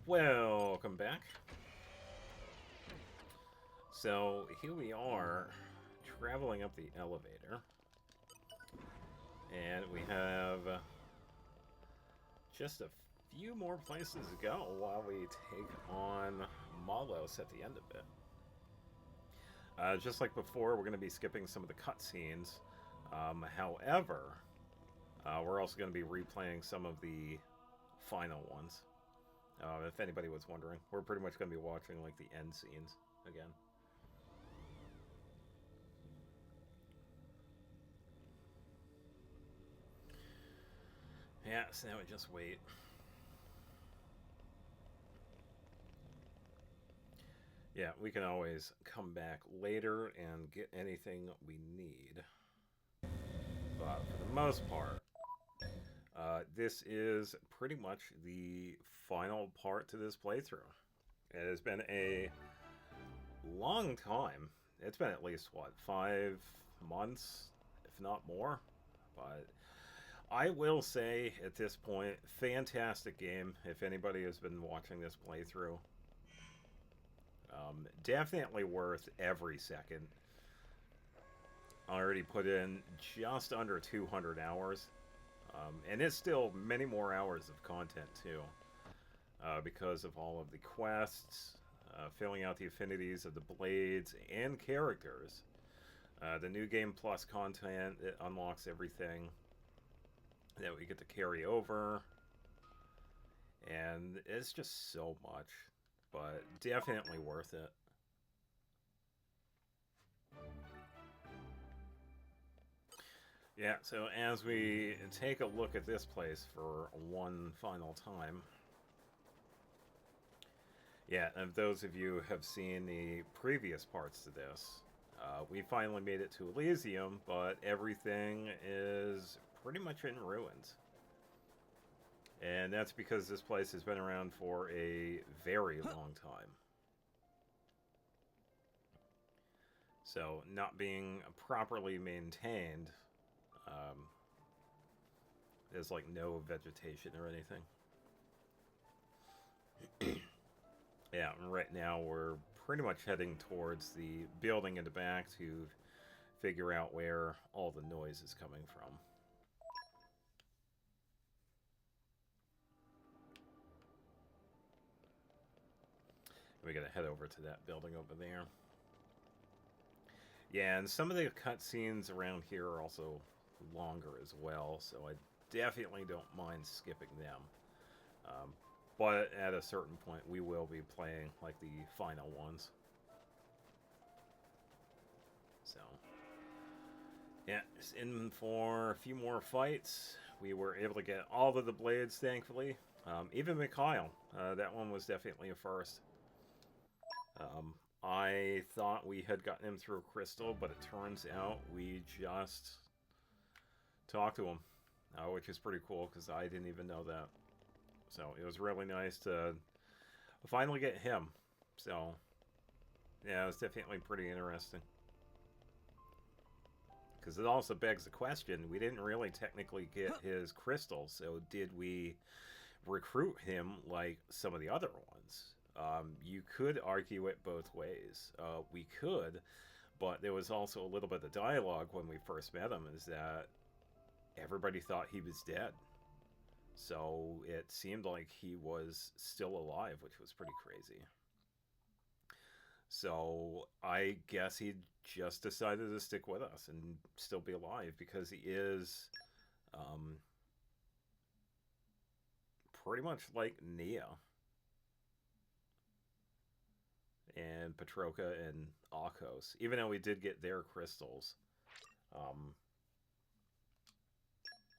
Welcome back. So here we are, traveling up the elevator, and we have just a few more places to go while we take on Malos at the end of it. Just like before, we're going to be skipping some of the cutscenes. However, we're also going to be replaying some of the final ones. If anybody was wondering, we're pretty much going to be watching like the end scenes again. Yeah, so now we just wait. Yeah, we can always come back later and get anything we need. But for the most part, this is pretty much the final part to this playthrough. It has been a long time. It's been at least, what, 5 months, if not more? But I will say, at this point, fantastic game, if anybody has been watching this playthrough. Definitely worth every second. I already put in just under 200 hours. And it's still many more hours of content, too. Because of all of the quests, filling out the affinities of the blades and characters. The new Game Plus content, it unlocks everything that we get to carry over. And it's just so much. But definitely worth it. Yeah, so as we take a look at this place for one final time. Yeah, and if those of you have seen the previous parts to this, we finally made it to Elysium, but everything is pretty much in ruins. And that's because this place has been around for a very long time. So, not being properly maintained, there's like no vegetation or anything. Yeah, right now we're pretty much heading towards the building in the back to figure out where all the noise is coming from. We gotta head over to that building over there. Yeah, and some of the cutscenes around here are also longer as well, so I definitely don't mind skipping them. Um, but at a certain point, we will be playing like the final ones. So, yeah, just in for a few more fights. We were able to get all of the blades, thankfully. Even Mikhail, that one was definitely a first. I thought we had gotten him through a crystal, but it turns out we just talked to him, which is pretty cool because I didn't even know that. So it was really nice to finally get him. So, yeah, it was definitely pretty interesting. Because it also begs the question, we didn't really technically get his crystal, so did we recruit him like some of the other ones? You could argue it both ways. We could, but there was also a little bit of dialogue when we first met him, is that everybody thought he was dead. So it seemed like he was still alive, which was pretty crazy. So I guess he just decided to stick with us and still be alive because he is pretty much like Nia and Petroka and Akos, even though we did get their crystals.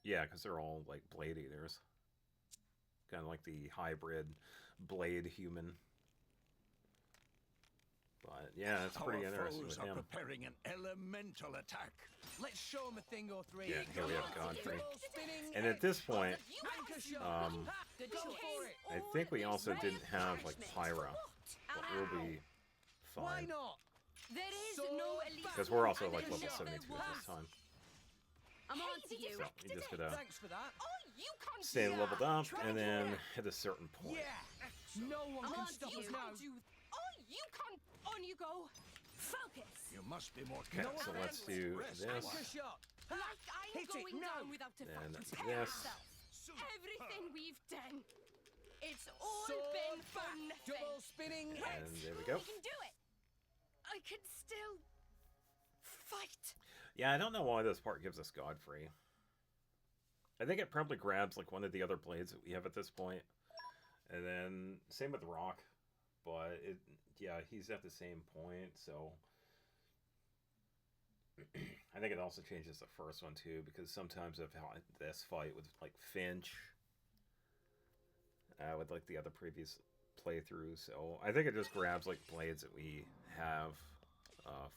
Yeah, because they're all like blade eaters. Kind of like the hybrid blade human. But yeah, it's pretty interesting with him. Preparing an elemental attack. Let's show them a thing or three. Yeah, here we have Godfrey. And at this point, I think we also didn't have like Pyra, but we'll be fine. Why not? There is no because we're also like level 72 at this time. I'm on to you. So you just gotta Thanks for that. Oh, you can't stay leveled up and then hit a certain point. Yeah, so. No one I'm can on stop to us you. now. Oh, you can't. On you go. Focus. You must be more Okay, careful. so let's do this. Anchor shot. Ha! Like I'm Hit it, going no. down without a And fight. this. Prepare yourself. Everything we've done, it's all Sword been for back. nothing. Double spinning And edge. there we go. We can do it. I can still fight. Yeah, I don't know why this part gives us Godfrey. I think it probably grabs like one of the other blades that we have at this point. And then same with Rock. But it, yeah, he's at the same point, so I think it also changes the first one too, because sometimes I've had this fight with like Finch, with like the other previous playthroughs. So I think it just grabs like blades that we have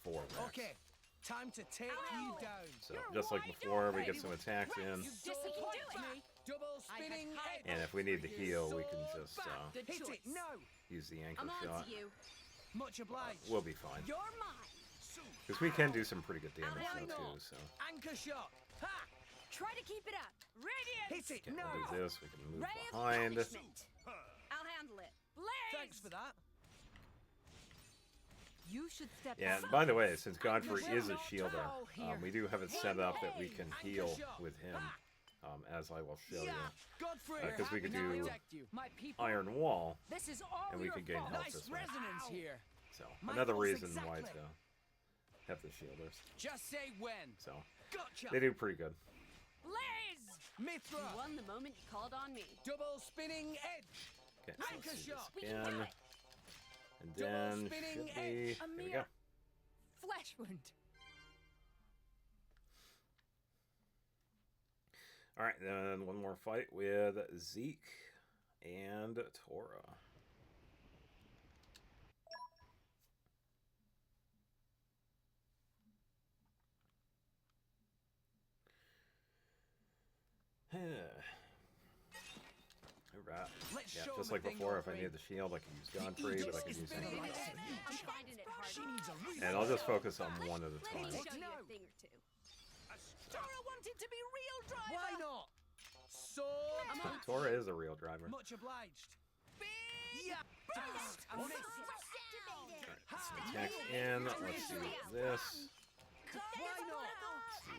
for Rex. Okay, time to take you down. So just like before, we get some attacks in, You Disappoint double me. back. Double spinning high edge. and if we need to heal, we can Sword just back. Good Hit choice. it now. use the anchor I'm on shot. to you. Much obliged. We'll be fine, You're mine. because we can do some pretty good damage Why though not? too. So Anchor shot. Ha! Try to keep it up. Radiant. Hit it okay, now. we'll do this. We can move Ray of behind. punishment. I'll handle it. Blaze. Thanks for that. You should step Yeah, back. and by the way, since Godfrey is a Not shielder, all here. we do have it set up that we can Anchor heal shot. with him, Ha! as I will show Yeah, you. Godfrey. 'Cause we could Now do protect you. My people. Iron Wall, This is all and we your could gain fault. health Nice this way. resonance Ow. here. So My another fault reason why exactly. to have the shielders. Just say when. So Gotcha. they do pretty good. Blaze. Mithra. You won the moment you called on me. Double spinning edge. Okay, so Anchor let's do shot. this We can do again, it. and Double then spinning should be. edge. There we go. Flesh wound. All right, then one more fight with Zeke and Tora. Alright. Let's Yeah, show just him a like thing before, or if I three. need the shield, I can use Godfrey, but I can use spinning anything else. I'm finding it hard. She needs a real. And I'll just focus on one at a Let me time. show you a thing or two. Tora wanted to be real driver. Why not? So I'm on to Tora you. is a real driver. much obliged. Yeah. Boost. Down. Attacks in. Let's do this. Why not?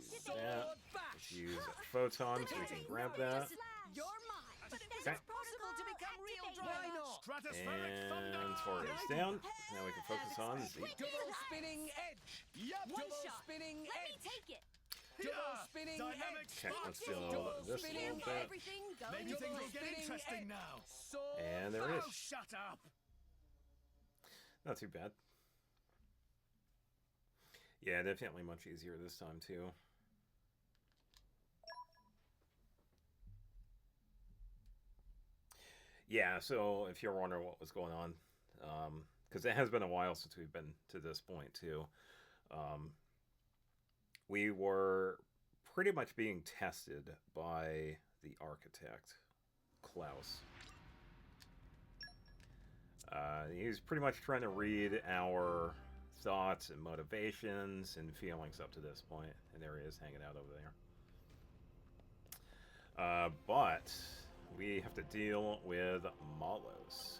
Use that. Sword back. Let's use Photon so we can grab that. You're mine. But it Okay. isn't possible to become real driver. Why not? Stratospheric And thunder. Tora is down. Now we can focus on Zeke. Double spinning edge. Yep. One Double shot. spinning Let me edge. take it. Double spinning Dynamic edge. Okay, let's do Double this a spinning little bit. Everything goes Maybe Double things will get spinning interesting edge. now. Sword And there it back. Oh, is. shut up. Not too bad. Yeah, definitely much easier this time too. Yeah, so if you're wondering what was going on, because it has been a while since we've been to this point too, we were pretty much being tested by the architect, Klaus. He's pretty much trying to read our thoughts and motivations and feelings up to this point, and there he is hanging out over there. But we have to deal with Malos.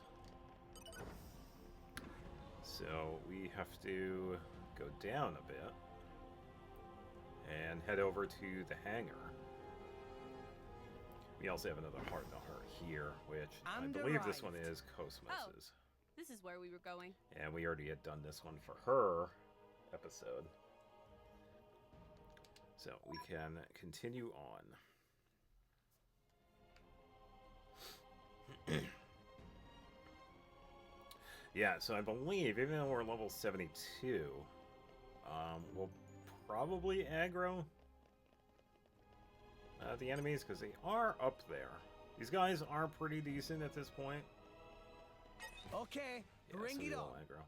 So we have to go down a bit and head over to the hangar. We also have another heart to heart here, which I And believe this one arrived. is Cosmos's. This is where we were going. And we already had done this one for her episode. So we can continue on. Yeah, so I believe, even though we're level 72, we'll probably aggro the enemies, because they are up there. These guys are pretty decent at this point. Okay, Yeah, bring so it we on. will aggro.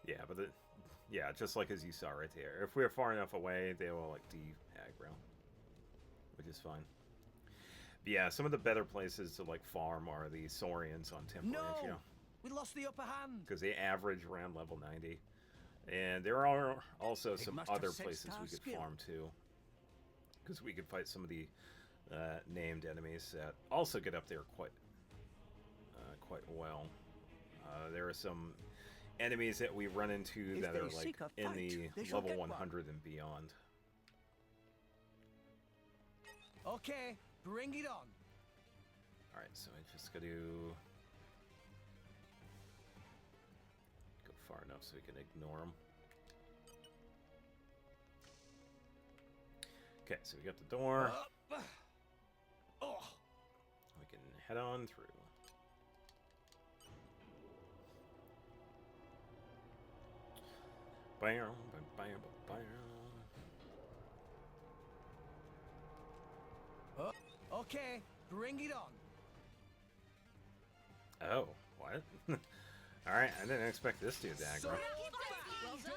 Yeah, but yeah, just like as you saw right there. If we're far enough away, they will like de-aggro, which is fine. But yeah, some of the better places to like farm are the Saurians on Temporatia, No, we lost the upper hand. because they average around level 90. And there are also some must have other sensed places our we could skill. farm too, because we could fight some of the named enemies that also get up there quite well. There are some enemies that we run into If that they are like seek a in fight, the they shall level get one. 100 and beyond. Okay, bring it on. Alright, so I just gotta go far enough so we can ignore them. Okay, so we got the door. Oh, We can head on through. Bam, bam, bam, bam. okay, bring it on. Oh, what? Alright, I didn't expect this dude to aggro. Well Well done.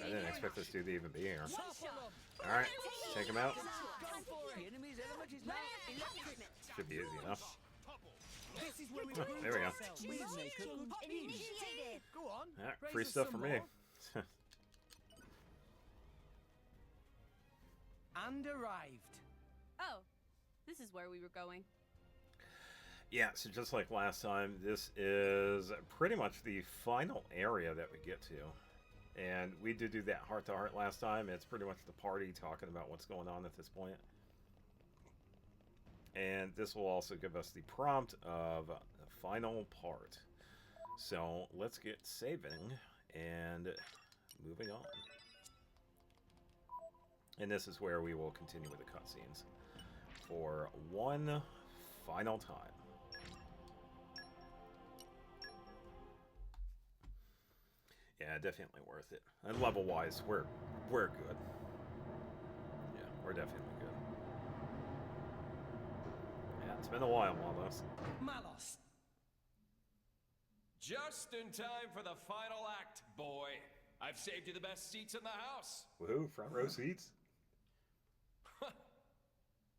I didn't expect this dude to even be here. Topple 'em. Alright, take him out. The enemy's element is now electric. Should be easy enough. This is where we There we go. ourselves. We make a good team. Initiated. Go on. Alright, praise free us stuff some for me. more. And arrived. Oh, this is where we were going. Yeah, so just like last time, this is pretty much the final area that we get to. And we did do that heart-to-heart last time. It's pretty much the party talking about what's going on at this point. And this will also give us the prompt of the final part. So let's get saving and moving on. And this is where we will continue with the cutscenes for one final time. Yeah, definitely worth it. And level-wise, we're good. Yeah, we're definitely good. Yeah, it's been a while, almost. Malos. Just in time for the final act, boy. I've saved you the best seats in the house. Woohoo, front row seats.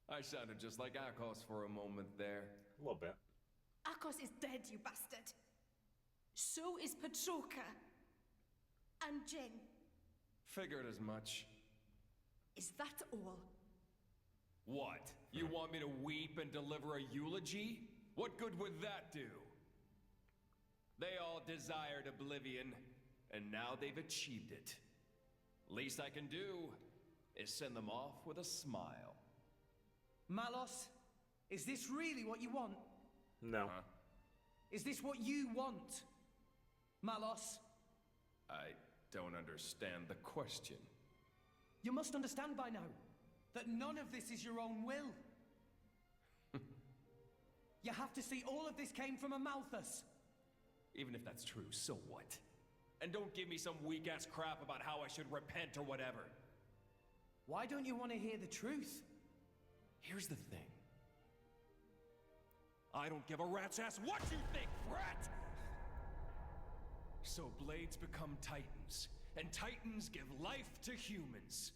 I sounded just like Akos for a moment there. A little bit. Akos is dead, you bastard. So is Petroka. And Jin. Figured as much. Is that all? What? You want me to weep and deliver a eulogy? What good would that do? They all desired oblivion, and now they've achieved it. Least I can do is send them off with a smile. Malos, is this really what you want? No. Huh? Is this what you want? Malos, I don't understand the question. you must understand by now that none of this is your own will. You have to see all of this came from a Malthus. Even if that's true, so what? And don't give me some weak-ass crap about how I should repent or whatever. Why don't you want to hear the truth? Here's the thing. I don't give a rat's ass what you think, brat! So blades become titans, and titans give life to humans.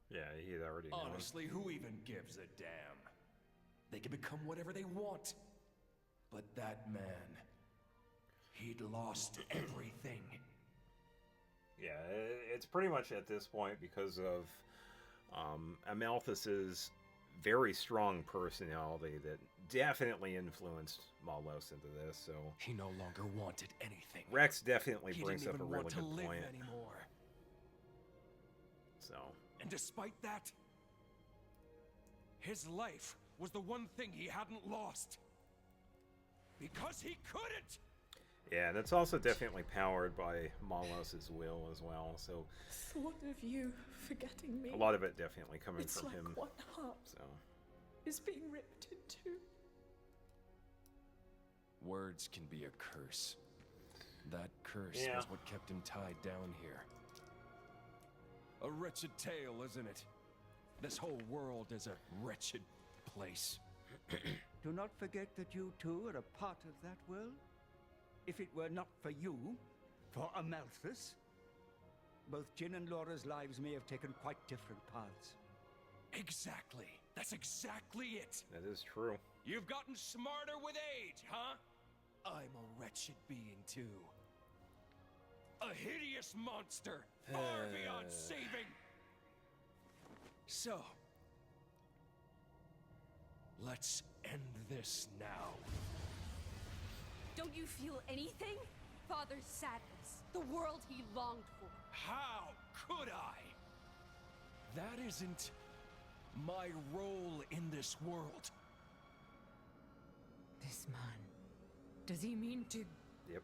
Yeah, he'd already known. Honestly, who even gives a damn? They can become whatever they want. But that man, he'd lost everything. Yeah, it's pretty much at this point because of Amalthus's very strong personality that definitely influenced Malos into this, so... He no longer wanted anything. Rex definitely He brings didn't up a even really want good to live point. anymore. So, And despite that, his life was the one thing he hadn't lost. Because he couldn't! yeah, and it's also definitely powered by Malos' will as well, so Thought of you forgetting me. a lot of it definitely coming It's from like him. one heart So, is being ripped in two. Words can be a curse. That curse Yeah. was what kept him tied down here. A wretched tale, isn't it? This whole world is a wretched place. Do not forget that you too are a part of that world. If it were not for you, for Amalthus, both Jin and Laura's lives may have taken quite different paths. Exactly. That's exactly it. that is true. You've gotten smarter with age, huh? I'm a wretched being too. A hideous monster, far beyond saving. So, let's end this now. Don't you feel anything? Father's sadness, the world he longed for. How could I? That isn't my role in this world. This man. Does he mean to... Yep.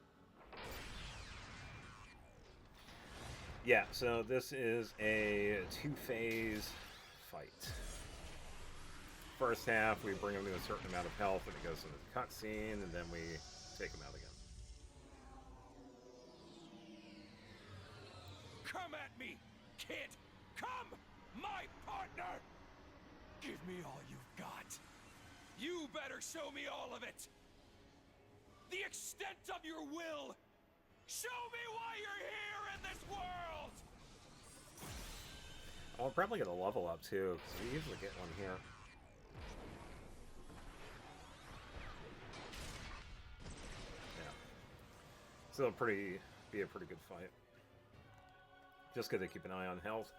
Yeah, so this is a two-phase fight. First half, we bring him to a certain amount of health, and it goes into the cutscene, and then we take him out again. Come at me, kid! Come, my partner! Give me all you've got. You better show me all of it! The extent of your will! Show me why you're here in this world! I'll probably get a level up, too, because we usually get one here. Yeah. So it'll be a pretty good fight. Just gotta keep an eye on health.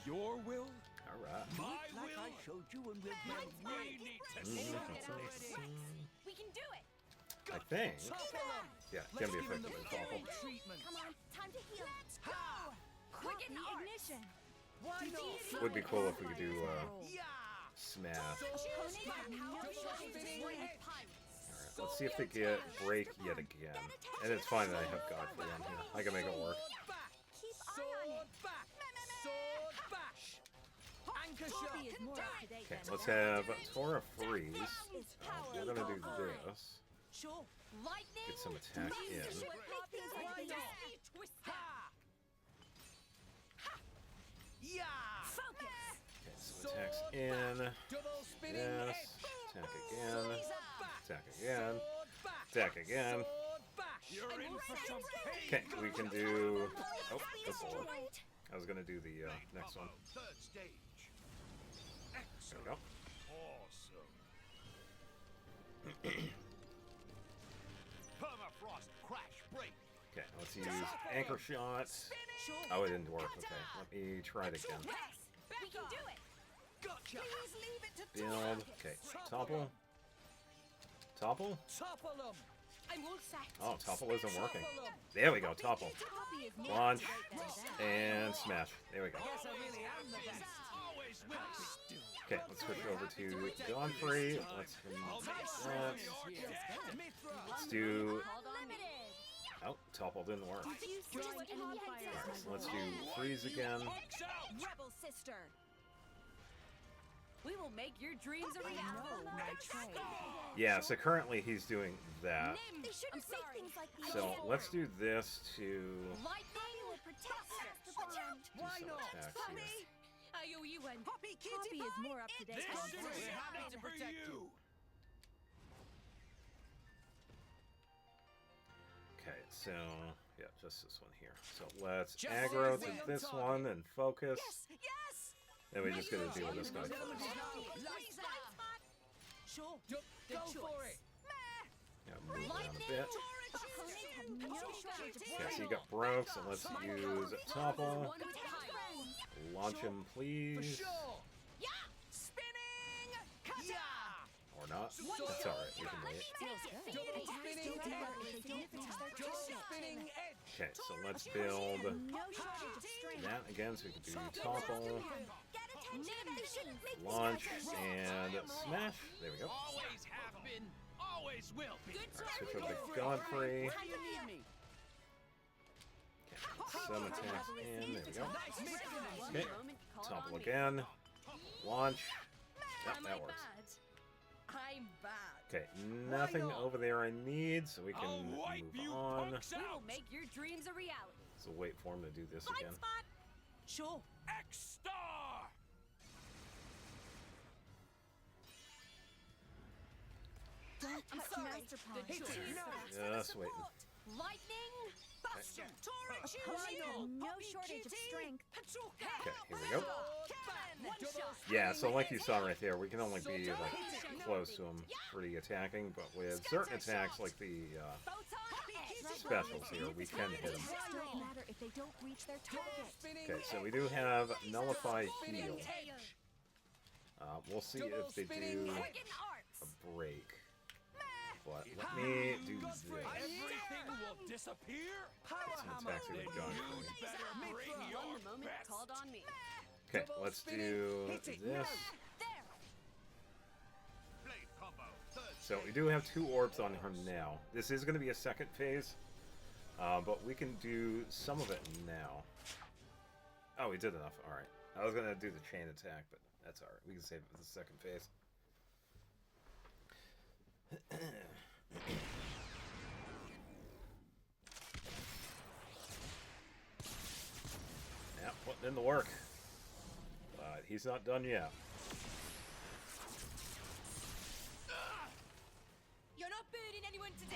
Your will? Alright. My Like will? I showed you when we We need to settle this. We can do it. I think. Yeah, can Let's be give him the effective as full awful. treatment. Come on, time to heal. Let's go. Quicken ignition. Why not? Would be cool if we could do Yeah. smash. Alright, let's see if they get break yet again. And it's fine that I have Godfrey on here. I can make it work. Keep Sword back. Sword bash. Anchor shot. Okay, let's have Tora freeze. We're gonna do this. Sure. Lightning. Get some attack in. Why not? Ha. Yeah. Focus. Okay, some attacks in. Double spinning Yes. edge. Attack again. Sword back. Attack again. Sword back. Attack again. Sword bash. You're in for some pain! Okay, we can do. Oh, that's all. I was gonna do the next one. Third stage. There Excellent. we go. Awesome. Permafrost crash break. Okay, let's use anchor shot. Oh, it didn't work. Okay, let me try it again. We can do it. Gotcha. Please leave it to Build. Okay, topple. Topple. Topple 'em. I'm all set. Oh, topple isn't working. Topple 'em. There we go, topple. Poppy is more Launch up-to-date than and smash. There we go. Guess I really am the best. Always will be. Okay, let's switch over to Godfrey. Let's do that. Let's do. Hold on. Limited. Oh, topple didn't work. Alright, so let's do freeze again. Rebel sister. We will make your dreams a reality. Yeah, so currently he's doing that. They shouldn't say things like these. So let's do this to Lightning will protect us. do some attacks here. I owe you one. Poppy Poppy is more up to date. This We're is happy to for protect you. Okay, so yeah, just this one here. So let's Just aggro stay to on this target. one and focus. Yes. Then we just gotta deal with this guy first. Sure. Go for it. Yeah, move down a bit. Okay, so you got broke, so let's use topple. Launch him, For please. sure. Yeah. Spinning. Yeah. Or not. That's alright, we can wait. Double spinning edge. Double spinning edge. Okay, so let's build No shortage of strength. that again, so we can do topple, Get attention. They shouldn't make launch, and smash. There we go. Always have been. Always will be. Alright, switch over to Godfrey. How you need me? Okay, some attacks in. There we go. Nice mix. Okay, topple again. Launch. Yep, that works. I'm bad. Okay, nothing over there I need, so we can I'll wipe move you on. punks We will out. make your dreams a reality. So wait for him to do this again. spot. Sure. X-Star. I'm sorry. The choice. Just waiting. Lightning. Okay. No shortage of strength. Okay, here we go. One shot. Yeah, so like you saw right there, we can only be like close to him for the attacking, but with certain attacks like the specials here, we can hit him. Don't matter if they don't reach their target. Okay, so we do have Nullify Heal. We'll see if they do. Quicken a break. But let me do this. Everything will disappear? Some attacks that we've done for me. Better bring From your the moment best. called on me. Okay, let's do this. So we do have 2 orbs on her now. This is going to be a second phase, but we can do some of it now. Oh, we did enough. All right. I was going to do the chain attack, but that's all right. We can save it for the second phase. Yeah, putting in the work. But he's not done yet. You're not burning anyone today.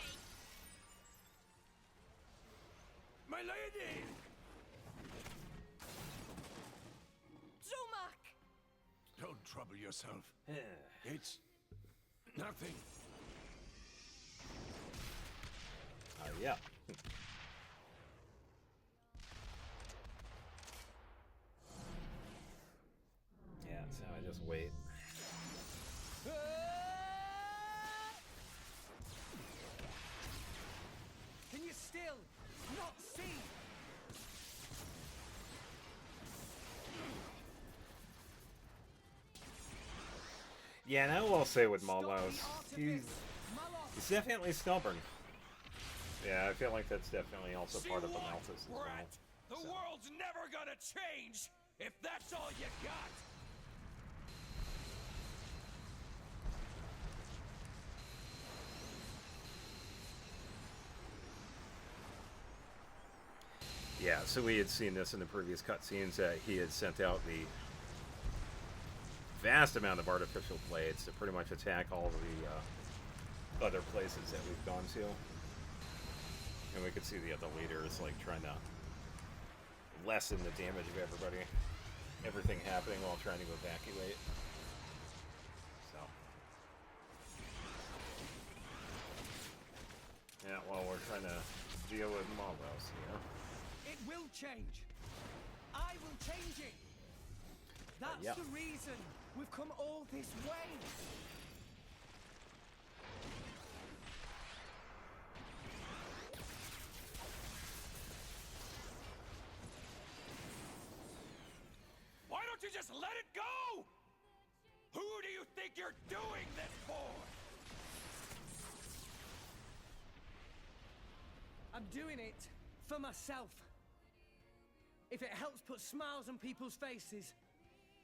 My lady! Dromark! Don't trouble yourself. It's nothing. Yeah. Yeah, so I just wait. Can you still not see? Yeah, and I will say with Stop the Malos, he's artifice. Malos! definitely stubborn. Yeah, I feel like that's definitely also See part of what, Amalthus as well. brat? The So. world's never gonna change if that's all you got. Yeah, so we had seen this in the previous cutscenes that he had sent out the vast amount of artificial blades to pretty much attack all of the other places that we've gone to. And we could see the other leaders like trying to lessen the damage of everything happening while trying to evacuate. So. Yeah, well, we're trying to deal with Malos here. It will change. I will change it. That's Yep. the reason we've come all this way. Why don't you just let it go? Who do you think you're doing this for? I'm doing it for myself. If it helps put smiles on people's faces,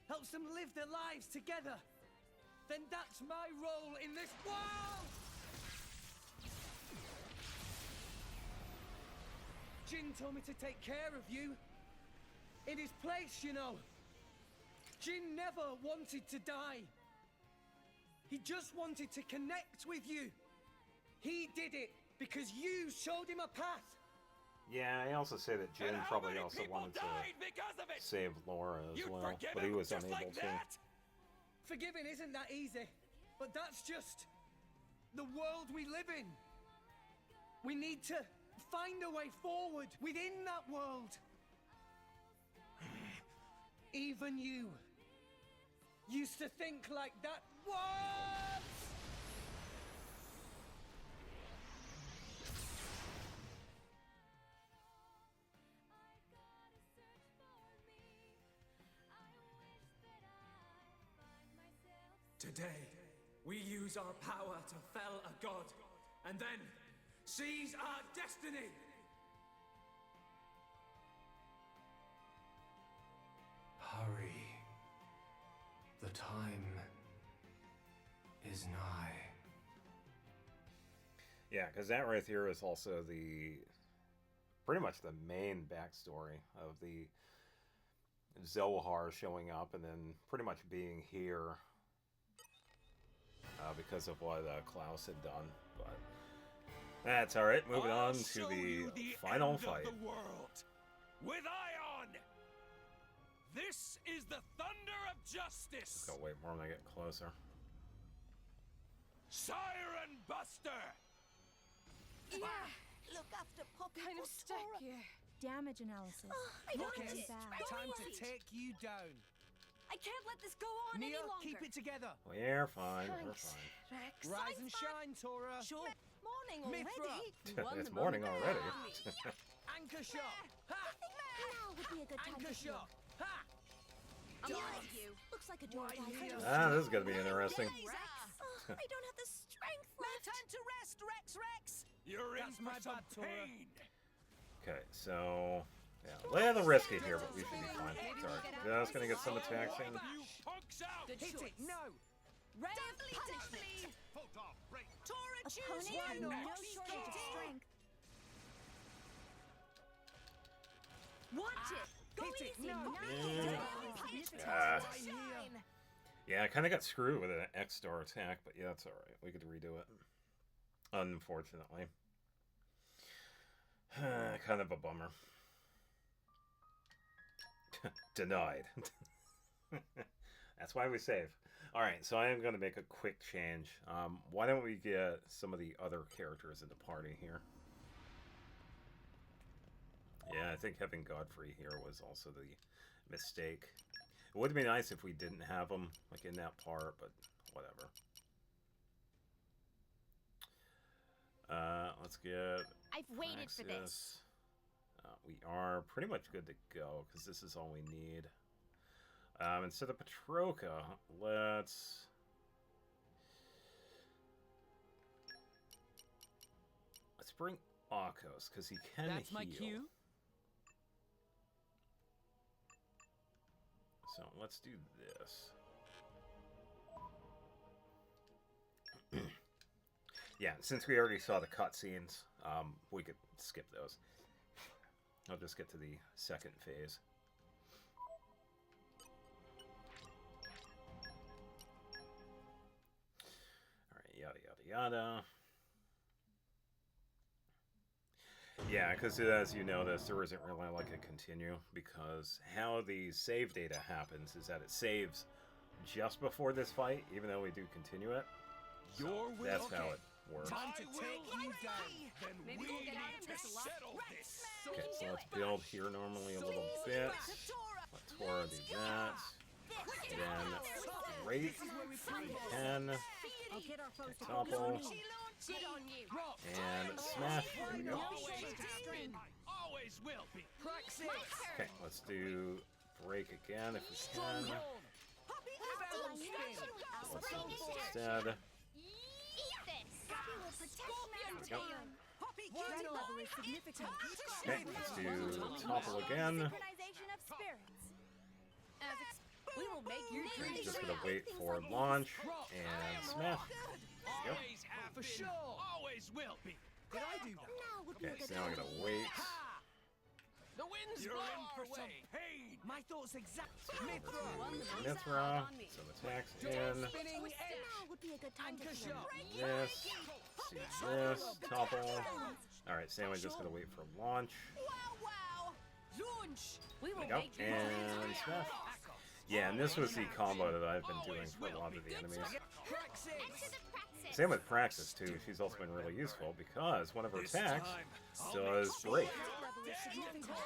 helps them live their lives together, then that's my role in this world! Jin told me to take care of you. In his place, you know. Jin never wanted to die. He just wanted to connect with you. He did it because you showed him a path. Yeah, I also say that Jin And how probably many also people wanted to died because of it? save Laura as You'd well, forgive but he him was just unable like to. that? Forgiving isn't that easy, but that's just the world we live in. We need to find a way forward within that world. Even you used to think like that. What? Today, we use our power to fell a god, and then seize our destiny! Hurry. The time is nigh. Yeah, because that right here is also pretty much the main backstory of the Zohar showing up and then pretty much being here because of what Klaus had done. But that's all right. Moving on to show the you the final end fight. of the world. With Ion! This is the thunder of justice! Go wait more when I get closer. Siren Buster! Yeah, Look after Poppy. kind of stuck here. Damage analysis. I Look, got Em, it. time to take you down. I can't let this go on any Nia, longer. keep it together. We're fine. We're Thanks, fine. Rex. Rise and shine, Tora. Sure. Morning Mithra. already. You won It's the morning moment already. on me. Anchor shot. Ha! Now would be a good time Anchor to heal. shot. Ha! I'm on you. Looks like a job Why I here? Ah, this is gonna be interesting. I don't have the strength No left. time to rest, Rex. You're in That's for my some bad, Tora. pain. Okay, so yeah, a little risky here, but we should be fine. Sorry, just gonna get some attacks in. You punks out. Good Hit choice. it. No. Ray of punishment. Tora, choose Opponent has one. no shortage of strength. Watch it. Go Hit it. easy. No. Ah. Shine. Yeah, I kind of got screwed with an X-Star attack, but yeah, that's all right. We could redo it. Unfortunately, kind of a bummer. Denied. That's why we save. All right, so I am going to make a quick change. Why don't we get some of the other characters in the party here? Yeah, I think having Godfrey here was also the mistake. It would be nice if we didn't have him like in that part, but whatever. Let's get. I've waited for this. We are pretty much good to go because this is all we need. Instead of Petroka, let's bring Akos because he can That's my heal. cue. So let's do this. Yeah, since we already saw the cutscenes, we could skip those. I'll just get to the second phase. Alright, yada yada yada. Yeah, because as you notice, there isn't really like a continue, because how the save data happens is that it saves just before this fight, even though we do continue it. So Your will. that's how it works. Time to I will take you down. Then Maybe we we'll get out need of to this alive. settle this. Okay, so let's build here normally a little bit. Let Tora do that. Then Great, Pen, I'll get our foes to Topple, Good on you. and Smash. There we go. Always will be. Praxis. Okay, let's do Break again if we can. Let's do this instead. There we go. Threat level is significant. Okay, let's do Topple again. Synchronization of spirits. We will make your dreams Just gonna wait for launch and smash. Yep. Always have For been. sure. Always will be. Did I do that? Now would be Okay, a good so now time I'm to gonna heal. wait. The wind's You're blow in for our some way. pain. My thoughts exact. Over Mithra. to Mithra. Some attacks in. Spinning edge. Now would be a good time to Anchor heal. shot. This. See this. Topple. Alright, so now we're just gonna wait for launch. Wow. Launch. We will There we go. make your And dreams smash. Yeah, and this was the combo that I've been doing for a lot of the enemies. Praxis. Same with Praxis too. She's also been really useful because one of her This attacks time, does break. Threat level is significant.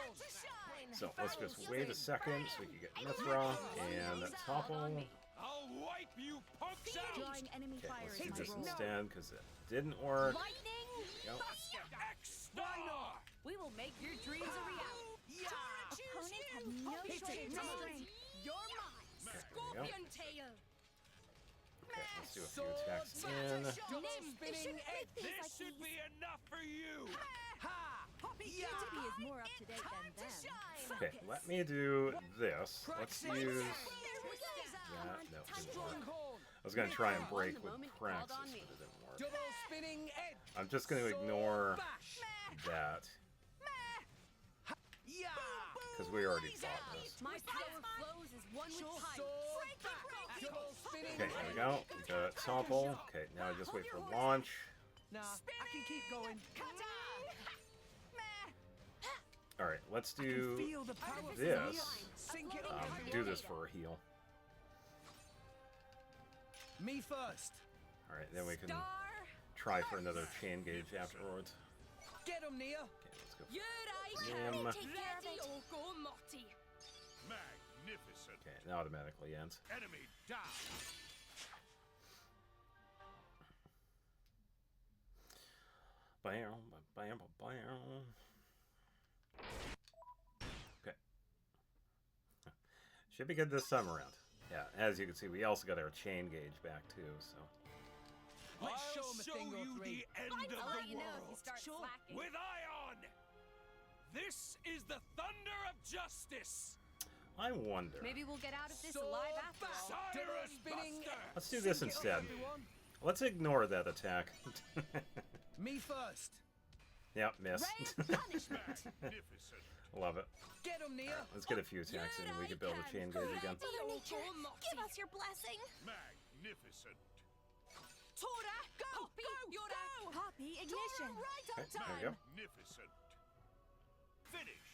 So let's just wait a second so we can get Mithra and Topple. I'll wipe you punks out. Drawing enemy Okay, fire let's is do my this role. instead because it didn't work. Lightning. Yep. X-Star. We will make your dreams a reality. Opponents have no Hit shortage it. of strength. You're mine. There we go. Scorpion tail. Okay, let's do a few attacks in. Double spinning edge. This should be enough for you. Ha. Yeah. He is more up to date than them. Okay, let me do this. Let's use that. No, it didn't work. Stronghold. I was gonna try and break with Praxis, but it didn't work. Double spinning edge. I'm just gonna ignore Bash. that Yeah. because we already fought this. My power flows as one with time. Sword back. Double spinning Okay, there we go. We got Topple. Okay, now I just wait for launch. Nah, I can keep going. Alright, let's do Feel the power from this. here. Sink it up. do this for a heal. Me first. Alright, then we can Star. try for another chain gauge afterwards. Get him, Nia. Okay, let's go. You're right. Nim. Ready or go, Morty. Magnificent. Okay, it automatically ends. Enemy down. Bam, bam, bam. Okay. Should be good this time around. Yeah, as you can see, we also got our chain gauge back too, so. Let's I'll show 'em a thing or you three. the end I'll of let the you know if you world. start slacking. With Ion! This is the thunder of justice! I wonder. Maybe we'll get out of this So alive after fast. all. Double Cyrus spinning. Buster! Let's do this Sync it up, instead. everyone. Let's ignore that attack. Me first. Yep, miss. Magnificent. Love it. Get 'em, Nia. Let's get a few attacks in and we can build a chain gauge again. Mother Nature, give us your blessing. Magnificent. Tora, go! Poppy, you're out! Poppy, ignition. Right Okay, on there time! we go. Magnificent. Finish.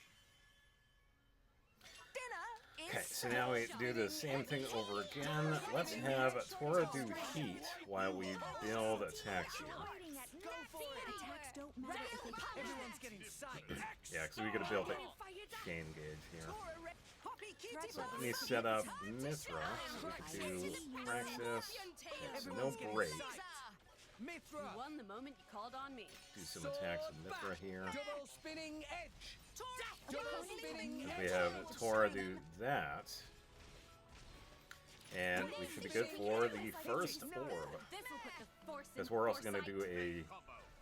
Dinner Okay, is so now we do the same thing over again. Let's have Tora do heat while we build attacks here. Waiting at Go for it. attacks don't matter if they Everyone's getting psyched. Yeah, because we gotta build a chain gauge here. So let me set up Mithra so we can do Praxis. Okay, so no break. Mithra. You won the moment you called on me. Do some attacks with Mithra here. Double spinning edge. Double spinning edge. We have Tora do that. And we should be good for the first orb. This will put the force in Because we're also going to foresight. do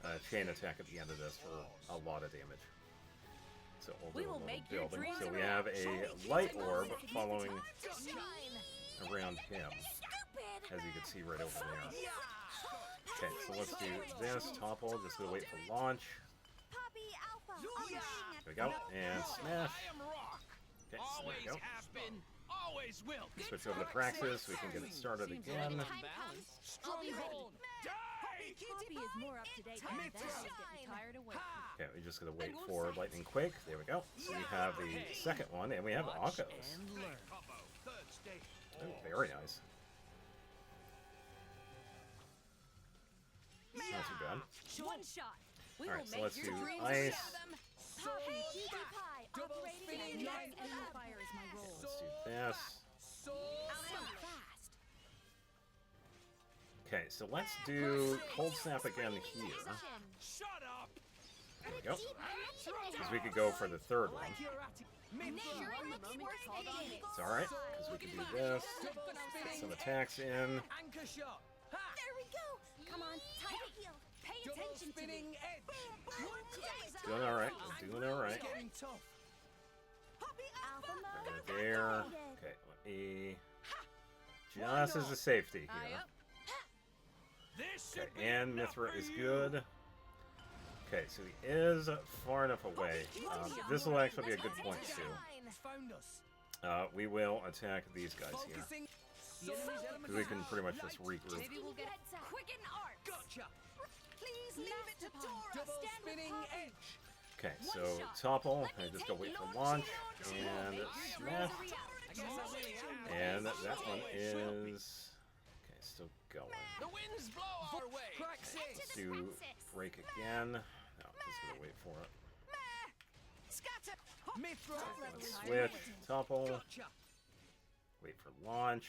a chain attack at the end of this for a lot of damage. So we'll We do a will little make your building. dreams So a we have a light orb following shine. around him, as you can see right over there. Okay, so let's do this. Topple, just gonna wait for launch. Poppy Alpha. There we go. And smash. I am rock. Okay, so there we Always go. have been, always will. Switch over to Praxis. We can get it started Seems again. like time comes, I'll be ready. Die! Poppy is more up to date than that. Mithra. Getting tired of waiting. Okay, we just gotta wait for lightning quake. There we go. So we have the second one, and we have Akos. Combo. Third stage. Oh, very nice. Not too bad. One shot. We Alright, will so make let's your do dreams ice. a show. So Cutie Pie. Double Operating spinning at light max and Fire is my role. Let's do this. so fast. Okay, so let's do cold snap again here. Shut up! There we go. Because we could go for the third one. like you're at it. You Mithra. won the moment you called on me. It's alright, because we can do this. Double Get some spinning attacks in. anchor shot. Ha! There we go. Come on, time to heal. Pay Double attention to spinning me. edge. Doing alright. We're doing alright. It's getting tough. Alpha mode. Right there. Okay, let me. Just as a safety Eye here. up. This Okay, should be and enough Mithra for is you. good. Okay, so he is far enough away. This will actually be a good point too. Found us. We will attack these guys here. Focusing. The enemy's element Because we is can pretty much just light. regroup. Maybe we'll get quicken arts. Gotcha. Please leave it to Tora. Double Stand with spinning Poppy. edge. Okay, One so shot. topple. Let me I just take go wait for launch launch. shield. And Make your smash. dreams a reality. I guess I really am. And that one is. Okay, still going. The winds blow our way. Praxis. Let's do break again. No, just gonna wait for it. Mithra. Let's switch. Topple. Gotcha. Wait for launch.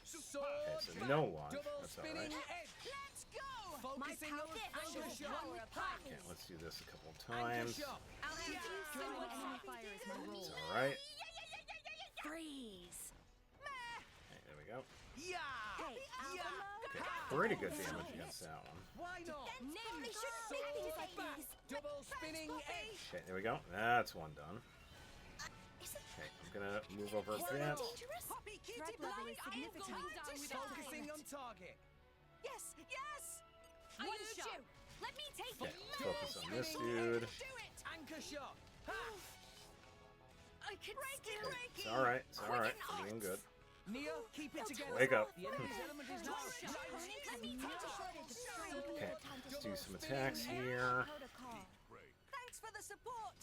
So Okay, so no launch. double That's spinning alright. edge. Focusing on power anchor is shot. power of Ha! Okay, let's do this a couple Anchor times. shot. I'll have you Enemy fire is my role. It's alright. Freeze. Okay, there we go. Yeah. Hey, Alpha mode. Okay, pretty good damage against that one. Why not? They shouldn't make things like these. Double spinning edge. Okay, there we go. That's one done. Okay, I'm gonna move over a bit. Threat level is significant. Focusing on target. One shot. Let me take Okay, it. let's focus on this dude. Anchor shot. Ha! I can still Okay, it's alright. It's alright. We're doing good. Nia, keep it together. Wake up. The enemy's element is now. Let me take a shortage of strength. Okay, let's do some attacks here. Protocol. Thanks for the support.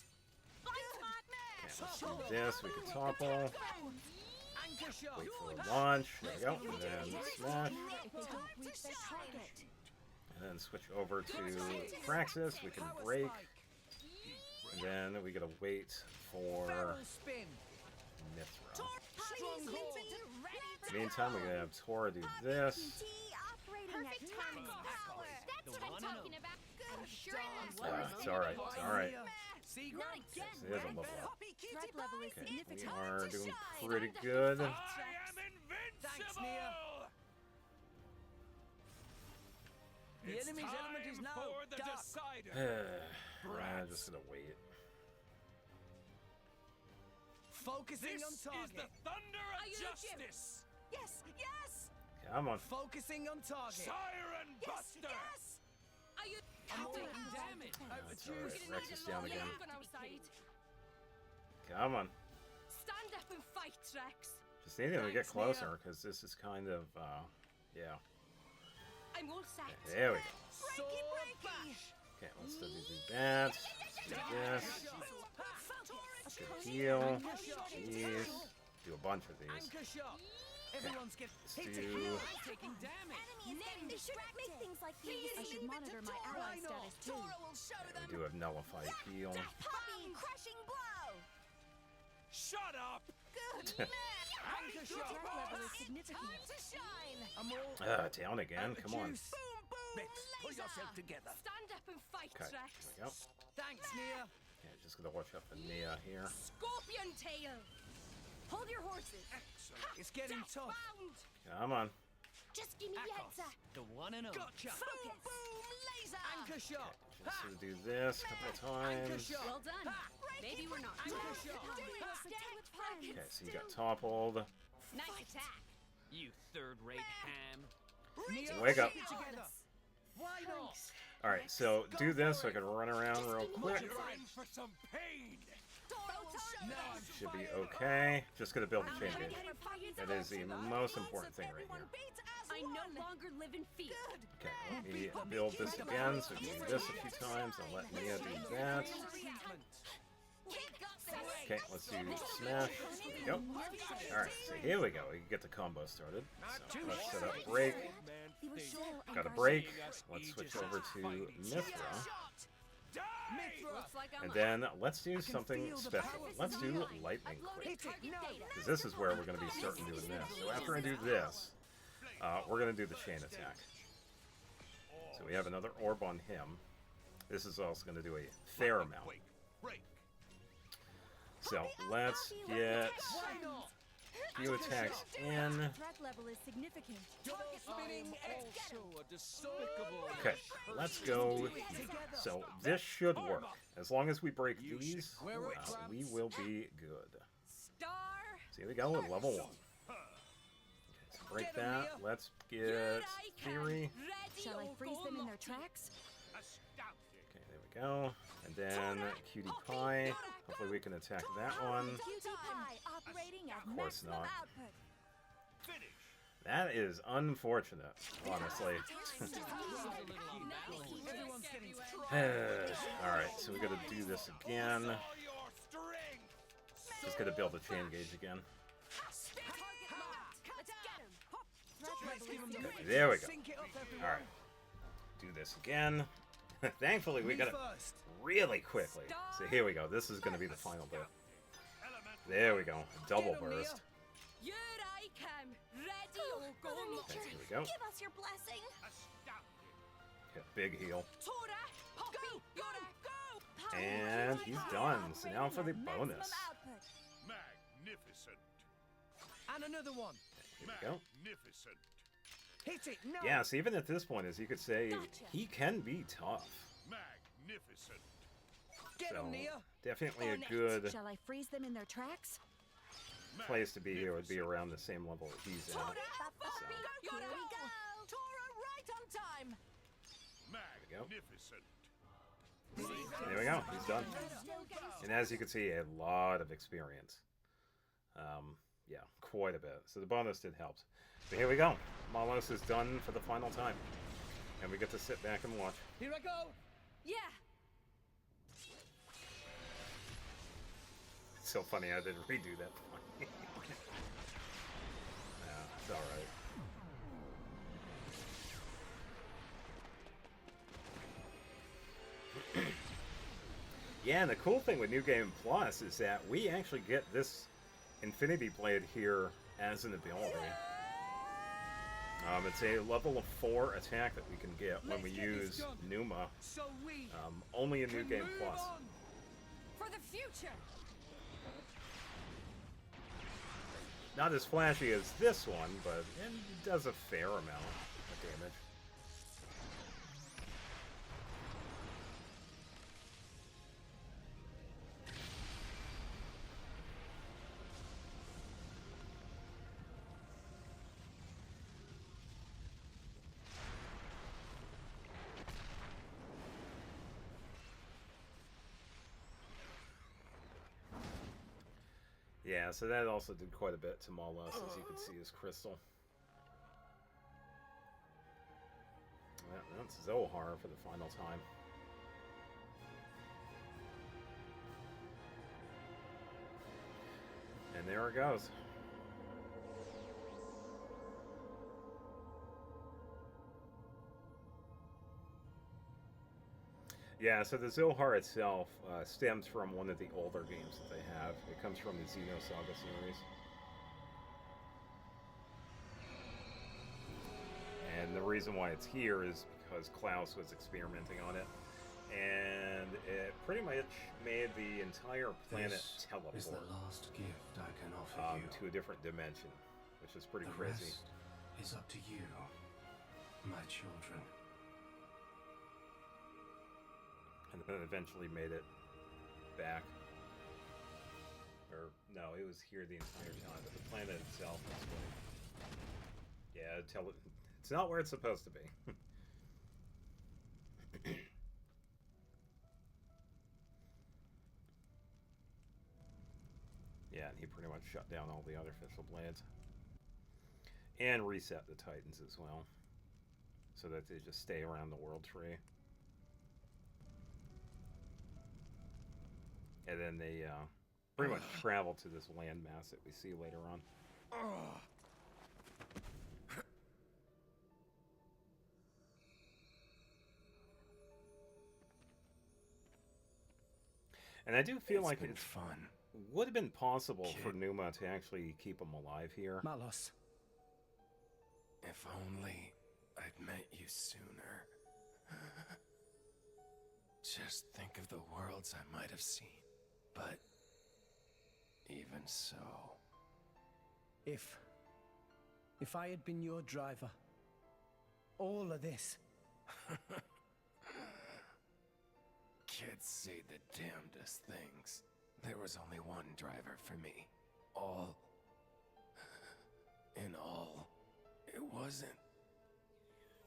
Okay, let's do this. We can topple. Anchor shot. Wait for launch. There we go. And then smash. If they don't reach their target. And then switch over to Praxis. We can break. And then we gotta wait for Barrel spin. Mithra. Stronghold. Meantime, we're gonna have Tora do this. Perfect timing. That's what I'm talking about. I'm sure It's alright, it's alright. See, Not Grumps? again. It is a level up. Threat level is Okay, we significant. are doing pretty good. I am invincible! Nia. The It's enemy's element is time now for the dark. decider. I'm just gonna wait. Focusing This on is target. the thunder of Are you justice! Yes, yes, Come on. Focusing on target. Siren yes, Buster! yes. Are you I'm taking taking damage. It's alright. Rex is down again. outside? Come on. Stand up and fight, Rex. Just need him to get Thanks, Nia. closer, because this is kind of, yeah. I'm all set. There we go. Sword bash. Okay, let's do that. Let's do this. Good heal. Jeez. Do a bunch of these. Anchor shot. Everyone's getting Let's hit. do... Taking damage. They shouldn't make things like these. I should monitor my ally status too. We do have nullified heal. Puppy crushing blow. Shut up! Anchor shot. Threat level is significant. I'm all Down again. Come on. juice. Bex, pull yourself together. Stand up and fight, Okay, Rex. there we go. Thanks, Nia. Yeah, just gonna watch out for Nia here. Scorpion tail. Hold your horses. It's getting tough. Bound. Come on. Just give me the answer. The one and only. Gotcha. Focus. Anchor shot. Just gonna do this a couple of Anchor times. shot. Well done. Maybe we're not. Anchor shot. Okay, so you got toppled. Nice attack. You third-rate ham. Nia, Wake up. keep it together. Why not? Alright, so do this so I can run around real quick. You're in for some pain! Should be okay. Just gonna build the chain gauge. That is the most important thing right here. I no longer live in fear. Okay, let me build this again. So do this a few times and let Nia do that. Okay, let's do smash. There we go. Alright, so here we go. We can get the combo started. So let's set up break. Got a break. Let's switch over to Mithra. Looks like I'm And then let's do something special. Let's do lightning quick. Hit it now. Because this is where we're going to be starting doing this. So after I do this, we're going to do the chain attack. So we have another orb on him. This is also going to do a fair amount. So let's get few attacks in. Threat level is significant. Also a despicable... Okay, let's go. So this should work. As long as we break these, we will be good. Star. So here we go with level 1. Okay, so break that. Let's get Fury. Shall I freeze them in their tracks? Okay, there we go. And then Cutie Pie. Hopefully we can attack that one. Cutie Pie operating at Of course maximum not. output. That is unfortunate, honestly. Everyone's getting Alright, so we gotta do this again. Just gotta build the chain gauge again. Okay, there we go. Alright. Do this again. Thankfully, we got it really quickly. So here we go. This is gonna be the final bit. There we go. Double burst. Here I come. Ready or go. Okay, here we go. Give us your blessing. Okay, big heal. Tora. Poppy. Go. And he's done. So now for the bonus. Magnificent. And another one. Here we go. Magnificent. Hit it now. Yeah, so even at this point, as you could say, he can be tough. Magnificent. Get So him, Nia. definitely a good Shall I freeze them in their tracks? place to be here would be around the same level that he's at. So, Here we go. Tora, right on time. we go. Magnificent. There we go. He's done. And as you can see, a lot of experience. Yeah, quite a bit. So the bonus did help. But here we go. Malos is done for the final time. And we get to sit back and watch. Here I go. Yeah. It's so funny I did redo that. Yeah, it's alright. Yeah, and the cool thing with New Game Plus is that we actually get this Infinity Blade here as an ability. It's a level of 4 attack that we can get when we use Numa. Only in New Game Plus. For the future. Not as flashy as this one, but it does a fair amount of damage. Yeah, so that also did quite a bit to Maul us, as you can see his crystal. That's Zohar for the final time. And there it goes. Yeah, so the Zohar itself stems from one of the older games that they have. It comes from the Xenosaga series. And the reason why it's here is because Klaus was experimenting on it. And it pretty much made the entire planet teleport. Is the last gift I can offer you. To a different dimension, which is pretty The crazy. rest is up to you, my children. And then eventually made it back. Or, no, it was here the entire time, but the planet itself is like... Yeah, it's not where it's supposed to be. Yeah, and he pretty much shut down all the artificial blades. And reset the Titans as well. So that they just stay around the world tree. And then they pretty much travel to this landmass that we see later on. And I do feel like it's fun. Would have been possible for Numa to actually keep him alive here. Malos. If only I'd met you sooner. Just think of the worlds I might have seen. But even so... If I had been your driver, all of this... Kids say the damnedest things. There was only one driver for me. All... In all, it wasn't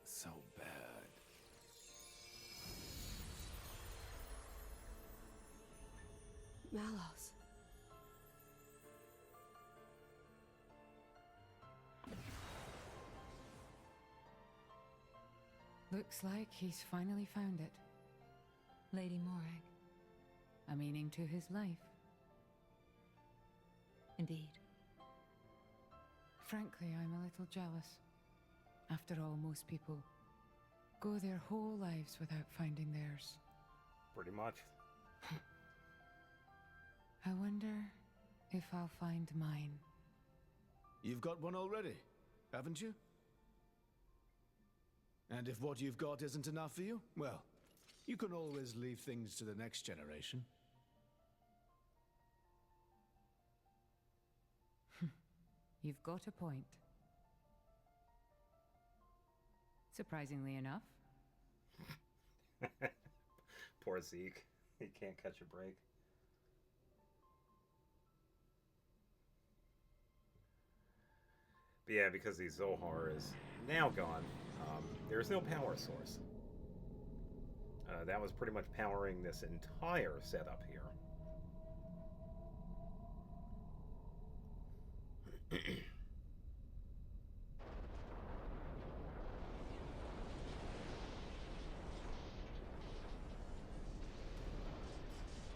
so bad. Malos. Looks like he's finally found it. Lady Morag. A meaning to his life. Indeed. Frankly, I'm a little jealous. After all, most people go their whole lives without finding theirs. Pretty much. I wonder if I'll find mine. You've got one already, haven't you? And if what you've got isn't enough for you, well, you can always leave things to the next generation. You've got a point. Surprisingly enough. Poor Zeke. He can't catch a break. But yeah, because the Zohar is now gone, there's no power source. That was pretty much powering this entire setup here.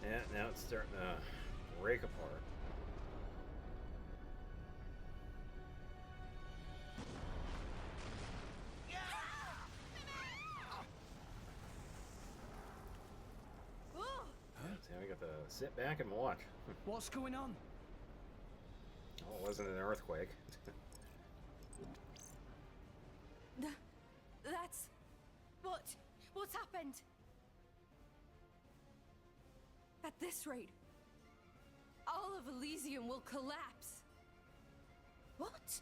Yeah, now it's starting to break apart. So we got to sit back and watch. What's going on? wasn't an earthquake. That's... What's happened? At this rate, all of Elysium will collapse. What?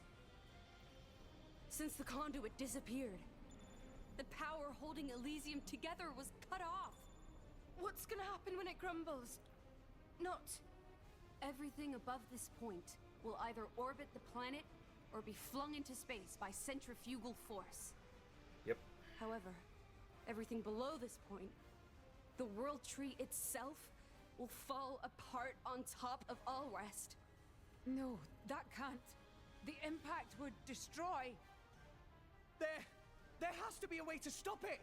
Since the conduit disappeared, the power holding Elysium together was cut off. What's gonna happen when it crumbles? Not... Everything above this point will either orbit the planet or be flung into space by centrifugal force. Yep. However, everything below this point, the World Tree itself, will fall apart on top of all rest. No, that can't. The impact would destroy. There has to be a way to stop it!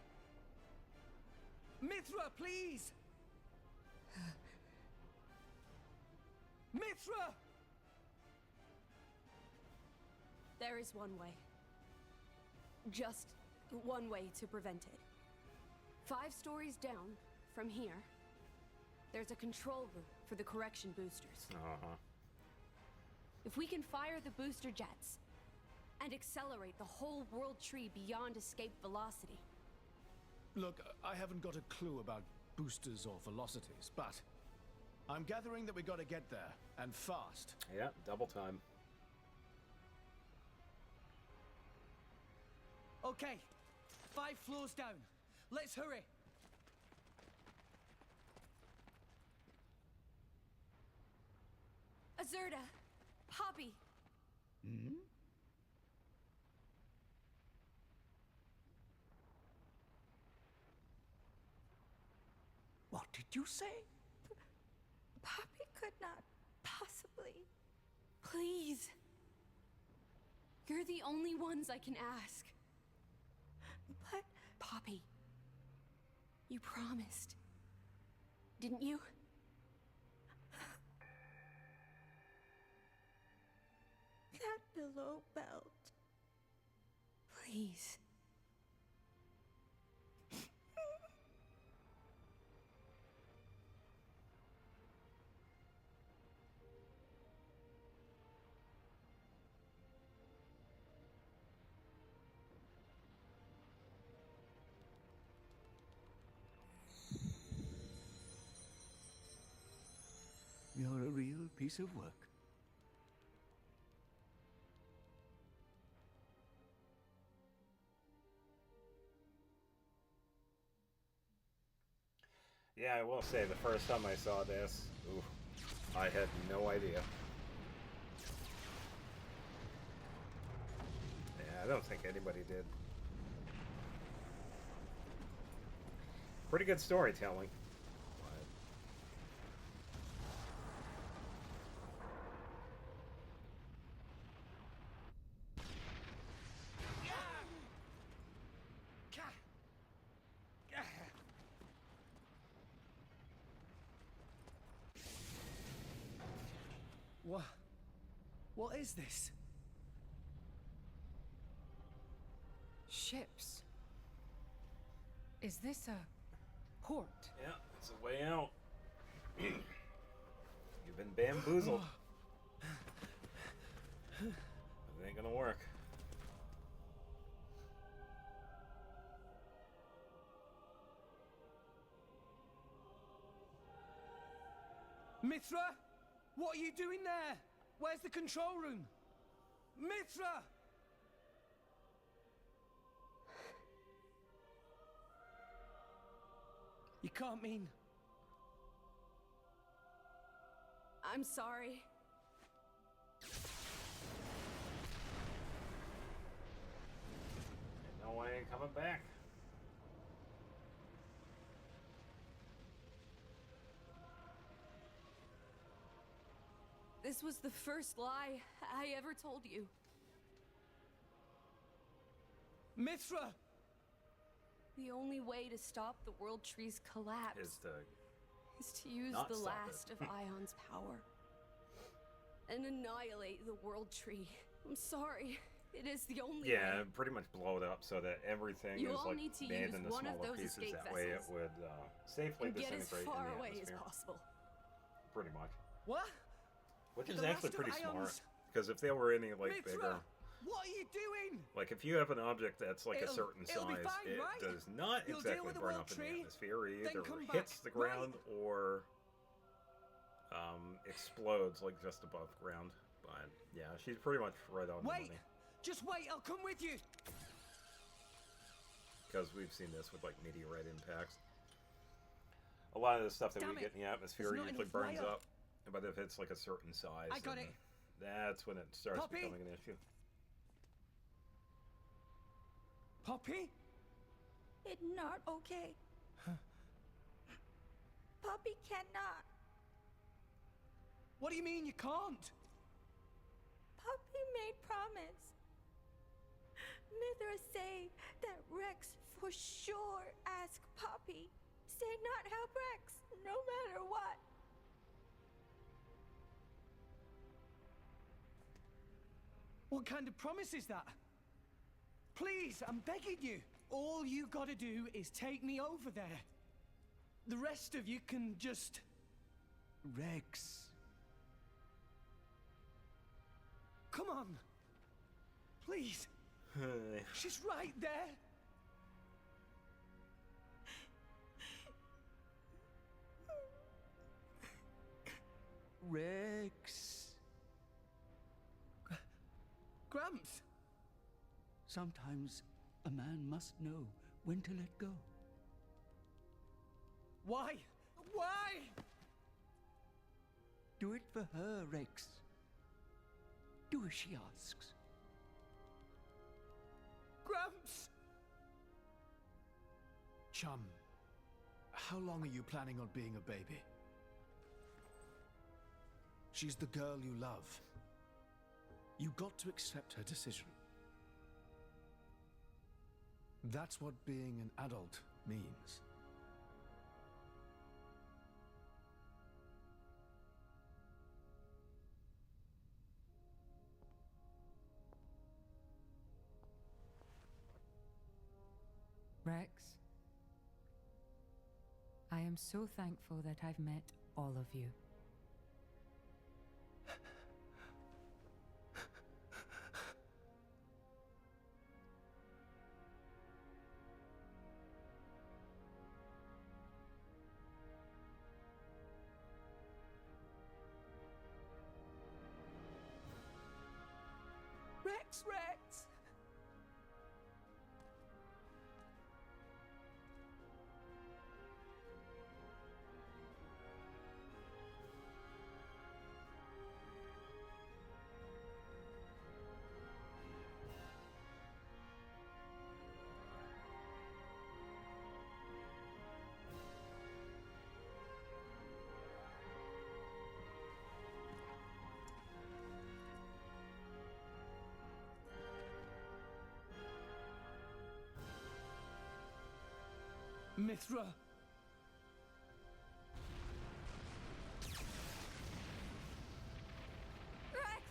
Mithra, please! Mithra! There is one way. Just one way to prevent it. 5 stories down from here, there's a control room for the correction boosters. If we can fire the booster jets and accelerate the whole world tree beyond escape velocity. Look, I haven't got a clue about boosters or velocities, but I'm gathering that we gotta get there, and fast. Yeah, double time. Okay, 5 floors down. Let's hurry. Azurda, Poppy. Hmm? What did you say? Poppy could not possibly. Please. You're the only ones I can ask. But, Poppy, you promised, didn't you? That below belt. Please. You're a real piece of work. Yeah, I will say, the first time I saw this, oof, I had no idea. Yeah, I don't think anybody did. Pretty good storytelling. What is this? Ships. Is this a port? Yeah, it's a way out. You've been bamboozled. It ain't gonna work. Mithra? What are you doing there? Where's the control room? Mithra! You can't mean... I'm sorry. No way ain't coming back. This was the first lie I ever told you. Mithra! The only way to stop the World Tree's collapse Is to use not the stop last it. of Ion's power and annihilate the World Tree. I'm sorry. It is the only way. Yeah, pretty much blow it up so that everything You is all like need to made use into one of smaller those pieces. escape That way it vessels would safely and get as disintegrate far in the away as atmosphere. possible. Pretty much. What? Which The is last actually of pretty smart. Ion's Because if they were any like Mithra, bigger, what are you doing? like if you have an object that's like a It'll- certain it'll be size, fine, it right? does not You'll deal exactly with the burn world up in the tree, atmosphere. It then either come hits back, the ground right? or explodes like just above ground. But yeah, she's pretty much right on the Wait! money. Just wait, I'll come with you! Because we've seen this with like meteorite impacts. A lot of the stuff that Damn we it, get in the atmosphere there's not usually enough burns layer. up, but if it's like a certain size, I got then it. that's when it starts Poppy? becoming an issue. Poppy? It's not okay. Poppy cannot. What do you mean you can't? Poppy made promise. Mithra say that Rex for sure ask Poppy. Say not help Rex, no matter what. What kind of promise is that? Please, I'm begging you. All you gotta do is take me over there. The rest of you can just... Rex. Come on. Please. She's right there. Rex. Gramps. Sometimes a man must know when to let go. Why? Why? Do it for her, Rex. Do as she asks. Gramps! Chum, how long are you planning on being a baby? She's the girl you love. You got to accept her decision. That's what being an adult means. Rex, I am so thankful that I've met all of you. Rex, Rex! Mithra. Rex!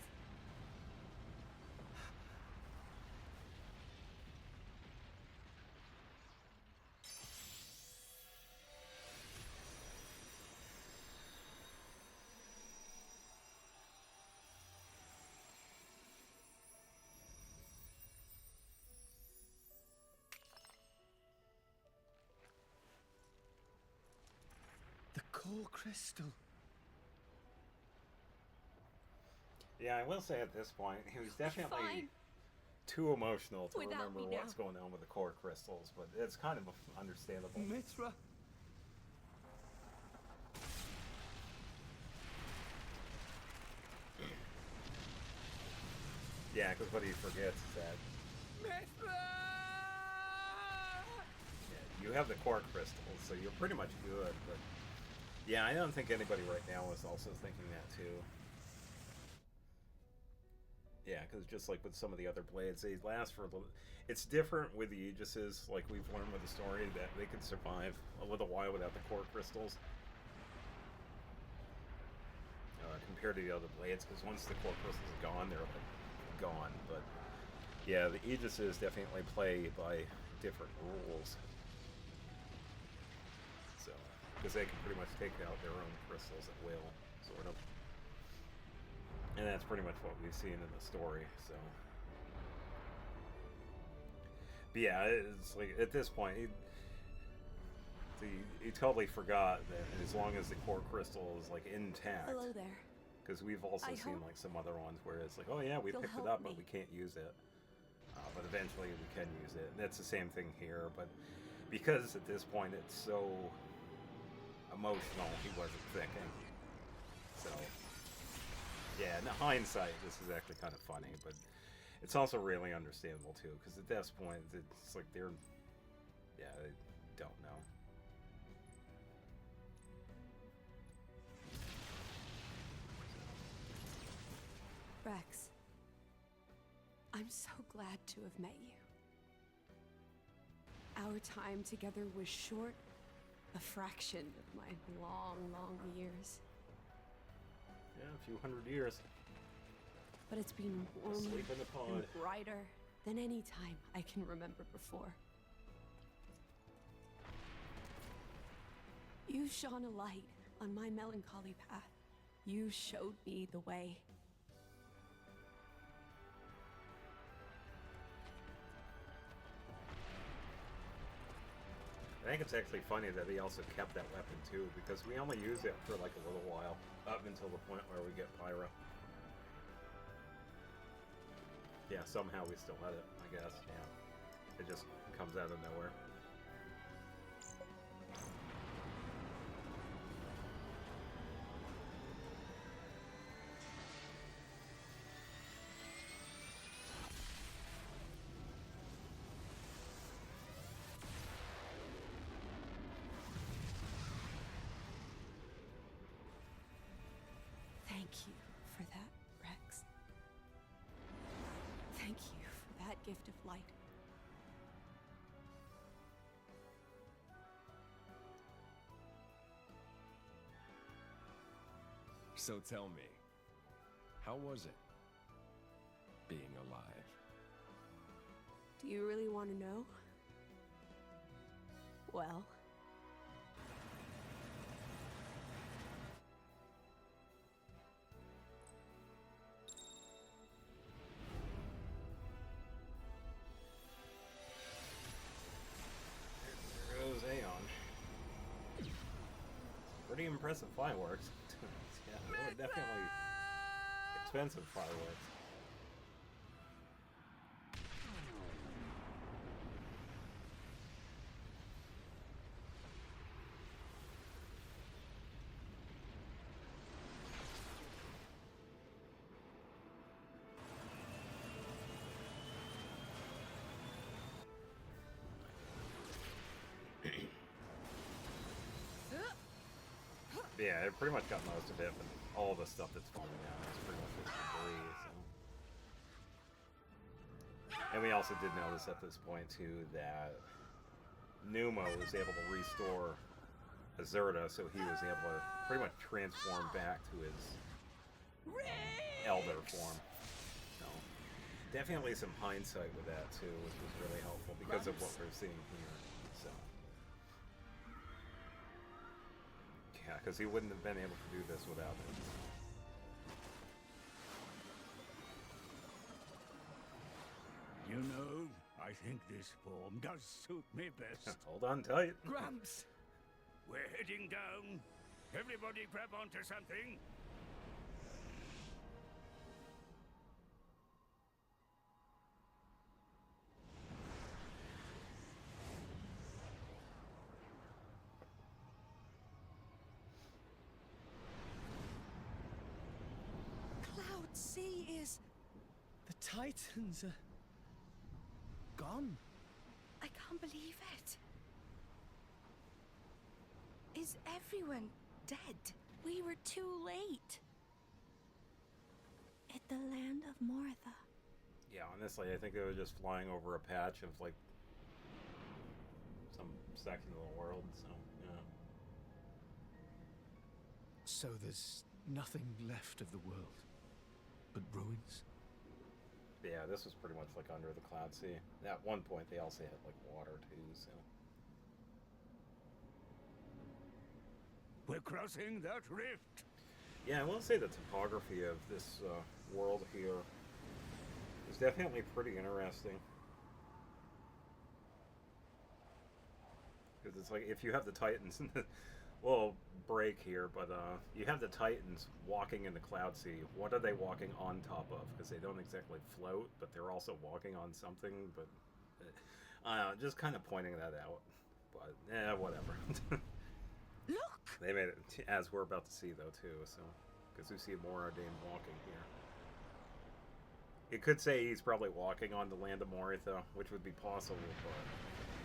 The core crystal. Yeah, I will say at this point, he was definitely Fine. too emotional to Without remember me what's now. going on with the core crystals, but it's kind of understandable. Mithra. Yeah, because what he forgets is that Mithra! you have the core crystals, so you're pretty much good, but yeah, I don't think anybody right now is also thinking that too. Yeah, because just like with some of the other blades, they last for a little... It's different with the Aegises, like we've learned with the story, that they can survive a little while without the core crystals. Compared to the other blades, because once the core crystals are gone, they're like gone. But yeah, the Aegises definitely play by different rules. So, because they can pretty much take out their own crystals at will, sort of. And that's pretty much what we've seen in the story, so. But yeah, it's like, at this point, he totally forgot that as long as the core crystal is, like, intact. Hello there. Because we've also seen, like, some other ones where it's like, oh yeah, we picked it up, but we can't use it. But eventually we can use it. And that's the same thing here, but because at this point it's so emotional, he wasn't thinking. So, yeah, in hindsight, this is actually kind of funny, but it's also really understandable too, because at this point, it's like they don't know. Rex, I'm so glad to have met you. Our time together was short, a fraction of my long, long years. Yeah, a few hundred years. But it's been warmer Asleep in the pod. and brighter than any time I can remember before. You shone a light on my melancholy path. You showed me the way. I think it's actually funny that he also kept that weapon too, because we only use it for like a little while, up until the point where we get Pyra. Yeah, somehow we still had it, I guess, yeah. It just comes out of nowhere. Thank you for that, Rex. Thank you for that gift of light. So tell me, how was it being alive? Do you really want to know? Well... There goes Aeon. Pretty impressive fireworks. Yeah, they were definitely expensive fireworks. Yeah, it pretty much got most of it, but all the stuff that's falling down is pretty much just debris, so. And we also did notice at this point, too, that Numa was able to restore Azurta, so he was able to pretty much transform back to his elder form. So, definitely some hindsight with that, too, which was really helpful because of what we're seeing here. So. Yeah, because he wouldn't have been able to do this without it. You know, I think this form does suit me best. Hold on tight. Gramps! We're heading down. Everybody grab onto something. Cloud Sea is... The Titans are... gone. I can't believe it. Is everyone dead? We were too late. At the land of Mortha. Yeah, honestly, I think they were just flying over a patch of, like, some section of the world, so, yeah. So there's nothing left of the world but ruins? Yeah, this was pretty much like under the Cloud Sea. At one point, they also had, like, water, too, so. We're crossing that rift. Yeah, I will say the topography of this world here is definitely pretty interesting. Because it's like if you have the Titans, well, break here, but you have the Titans walking in the Cloud Sea. What are they walking on top of? Because they don't exactly float, but they're also walking on something. But I don't know, just kind of pointing that out. But whatever. Look! They made it as we're about to see though too. So because we see Moradin walking here. It could say he's probably walking on the land of Moritha, which would be possible, but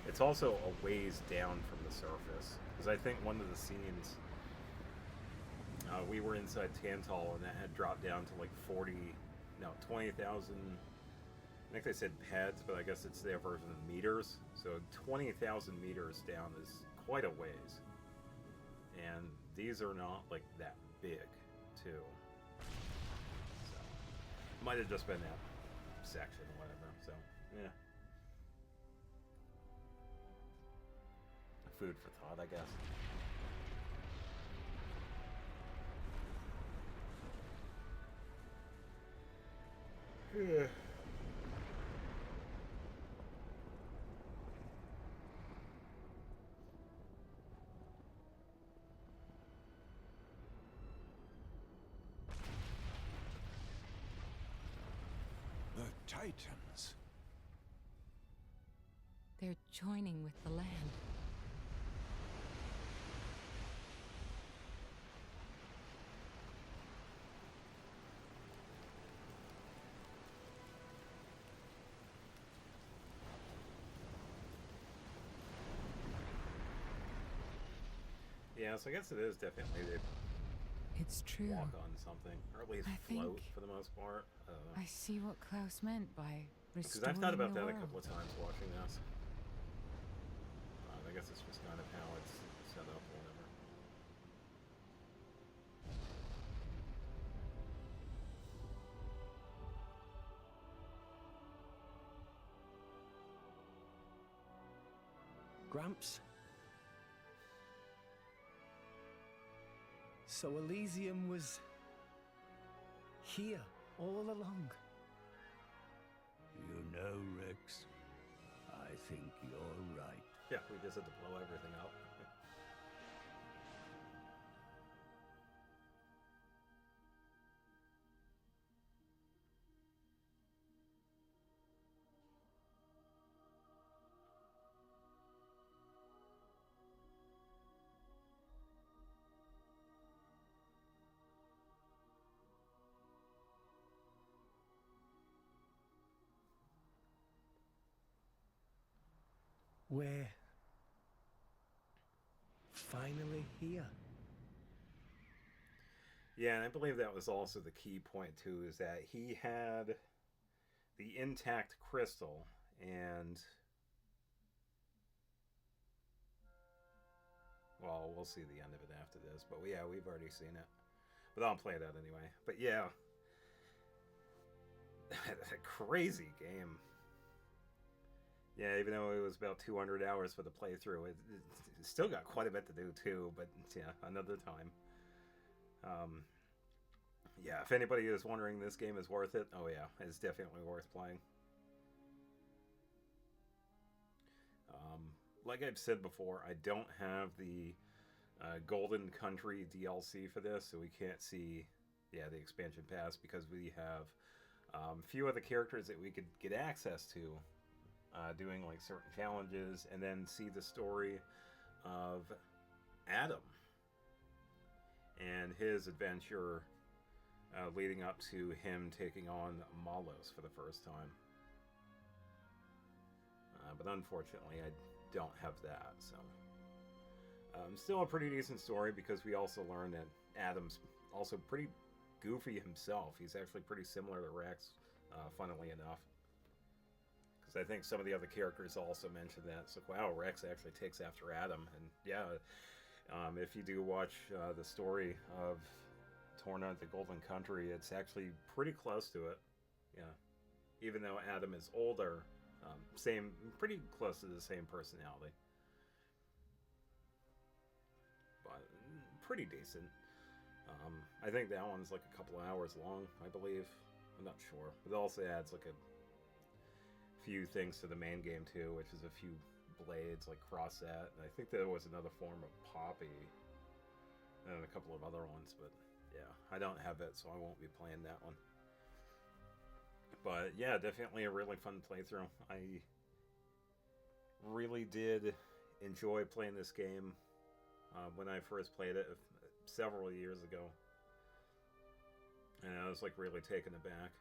it's also a ways down from the surface. Because I think one of the scenes, we were inside Tantal and that had dropped down to like 20,000, I think they said pads, but I guess it's their version of meters. So 20,000 meters down is quite a ways. And these are not like that big, too. So, might have just been that section or whatever, so, yeah. Food for thought, I guess. Yeah. The Titans. They're joining with the land. Yeah, so I guess it is definitely they It's true. walk on something, or at least I float think for the most part. I see what Klaus meant by Because restoring I've thought about the that a world. couple of times watching this. I guess it's just kind of how it's set up or whatever. Gramps? So Elysium was here all along. You know, Rex, I think you're right. Yeah, we just had to blow everything up. We're finally here. Yeah, and I believe that was also the key point too, is that he had the intact crystal, and well, we'll see the end of it after this, but yeah, we've already seen it. But I'll play that anyway. But yeah, a crazy game. Yeah, even though it was about 200 hours for the playthrough, it still got quite a bit to do too, but yeah, another time. Yeah, if anybody is wondering this game is worth it, oh yeah, it's definitely worth playing. Like I've said before, I don't have the Golden Country DLC for this, so we can't see, yeah, the expansion pass, because we have a few other characters that we could get access to, doing like certain challenges, and then see the story of Adam and his adventure leading up to him taking on Malos for the first time. But unfortunately, I don't have that, so. Still a pretty decent story, because we also learn that Adam's also pretty goofy himself. He's actually pretty similar to Rex, funnily enough. Because I think some of the other characters also mentioned that. So, wow, Rex actually takes after Adam. And yeah, if you do watch the story of Torna, the Golden Country, it's actually pretty close to it. Yeah. Even though Adam is older, pretty close to the same personality. But pretty decent. I think that one's like a couple of hours long, I believe. I'm not sure. But it also adds like a few things to the main game too, which is a few blades like Crossat. And I think there was another form of Poppy and a couple of other ones, but yeah, I don't have it, so I won't be playing that one. But yeah, definitely a really fun playthrough. I really did enjoy playing this game when I first played it several years ago. And I was like really taken aback.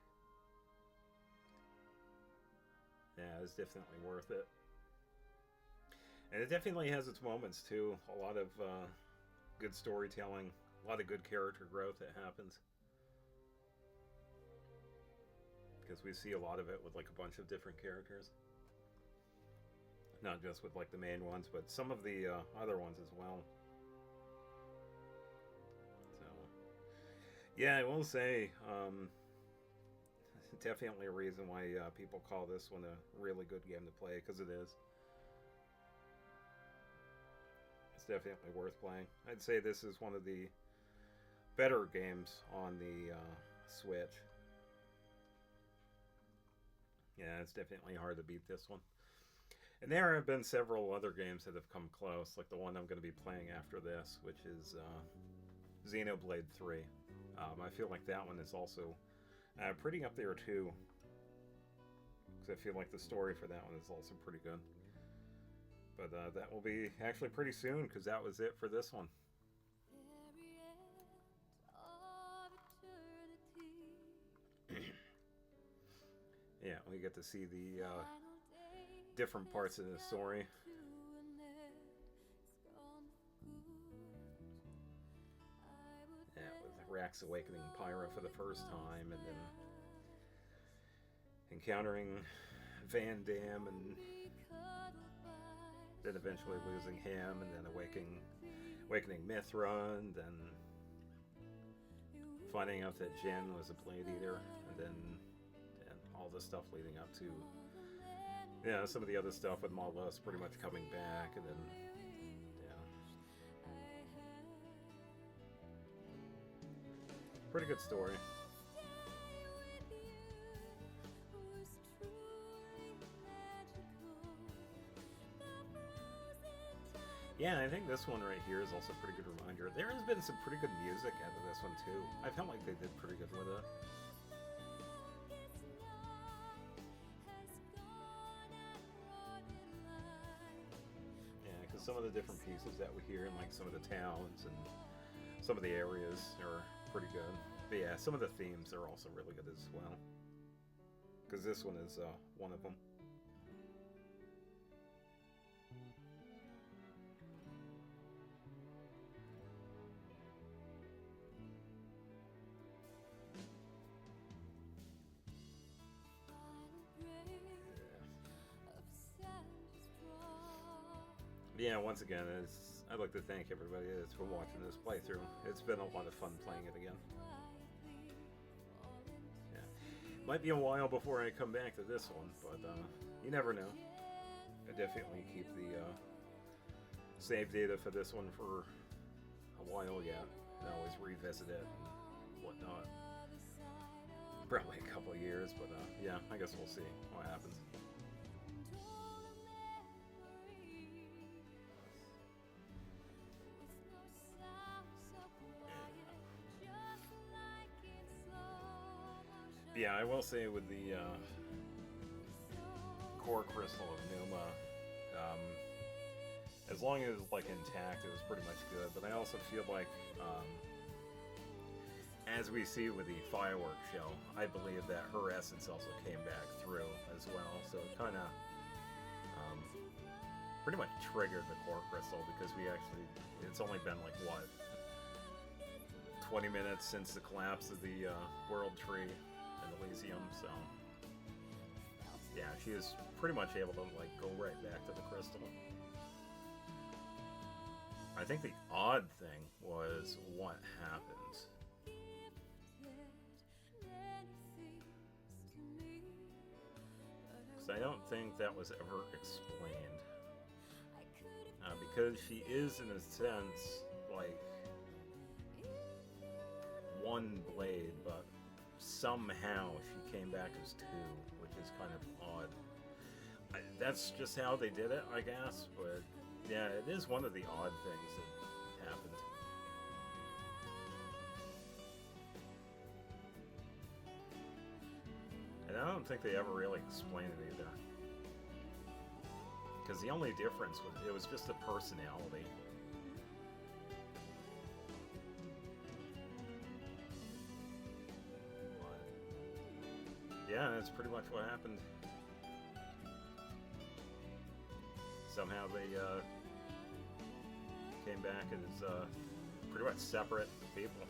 Yeah, it's definitely worth it. And it definitely has its moments too. A lot of good storytelling, a lot of good character growth that happens. Because we see a lot of it with like a bunch of different characters. Not just with like the main ones, but some of the other ones as well. So, yeah, I will say, definitely a reason why people call this one a really good game to play, because it is. It's definitely worth playing. I'd say this is one of the better games on the Switch. Yeah, it's definitely hard to beat this one. And there have been several other games that have come close, like the one I'm going to be playing after this, which is Xenoblade 3. I feel like that one is also pretty up there too, because I feel like the story for that one is also pretty good. But that will be actually pretty soon, because that was it for this one. Yeah, we get to see the different parts of the story. Yeah, with Rax awakening Pyra for the first time, and then encountering Van Dam, and then eventually losing him, and then awakening Mithra, and then finding out that Jen was a Blade Eater, and then all the stuff leading up to, yeah, some of the other stuff with Malos pretty much coming back, and then, yeah. Pretty good story. Yeah, I think this one right here is also a pretty good reminder. There has been some pretty good music out of this one too. I felt like they did pretty good with it. Some of the different pieces that we hear in like some of the towns and some of the areas are pretty good. But yeah, some of the themes are also really good as well, because this one is one of them. Yeah, once again, I'd like to thank everybody that's been watching this playthrough. It's been a lot of fun playing it again. Yeah. Might be a while before I come back to this one, but you never know. I definitely keep the save data for this one for a while yet. I always revisit it and whatnot. Probably a couple of years, but yeah, I guess we'll see what happens. Yeah, I will say with the core crystal of Numa, as long as it was like intact, it was pretty much good. But I also feel like, as we see with the fireworks show, I believe that her essence also came back through as well. So it kind of pretty much triggered the core crystal, because it's only been like, what, 20 minutes since the collapse of the World Tree in Elysium, so yeah, she is pretty much able to like go right back to the crystal. I think the odd thing was what happens. Because I don't think that was ever explained. Because she is, in a sense, like one blade, but somehow she came back as two, which is kind of odd. That's just how they did it, I guess, but yeah, it is one of the odd things that happened. And I don't think they ever really explained it either. Because the only difference was it was just a personality. But yeah, that's pretty much what happened. Somehow they came back as pretty much separate people.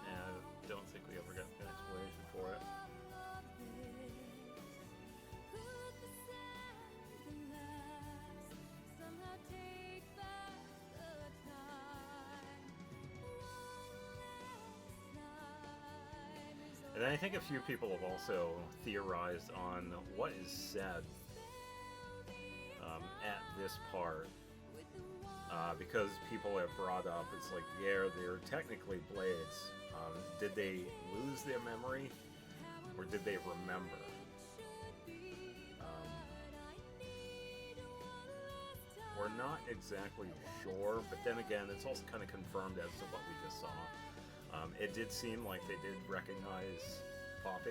And I don't think we ever got an explanation for it. And I think a few people have also theorized on what is said at this part. Because people have brought up, it's like, yeah, they're technically blades. Did they lose their memory? Or did they remember? We're not exactly sure, but then again, it's also kind of confirmed as to what we just saw. It did seem like they did recognize Poppy.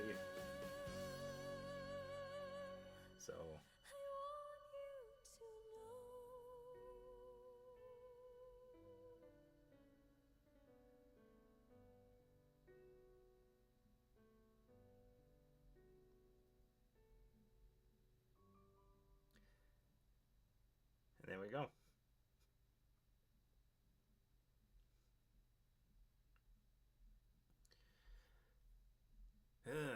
So... and there we go.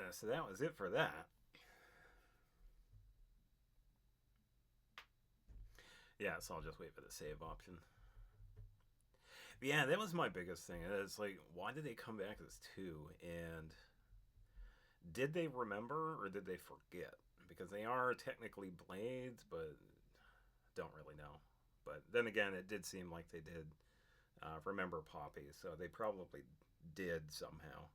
So that was it for that. Yeah, so I'll just wait for the save option. But yeah, that was my biggest thing. It's like, why did they come back as two? And did they remember or did they forget? Because they are technically blades, but don't really know. But then again, it did seem like they did remember Poppy, so they probably did somehow.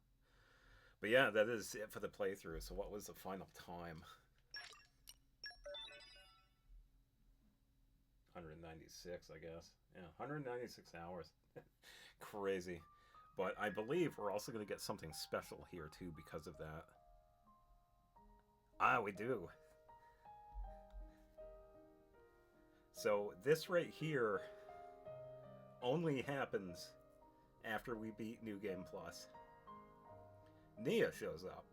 But yeah, that is it for the playthrough. So what was the final time? 196, I guess. Yeah, 196 hours. Crazy. But I believe we're also going to get something special here, too, because of that. Ah, we do. So this right here only happens after we beat New Game Plus. Nia shows up.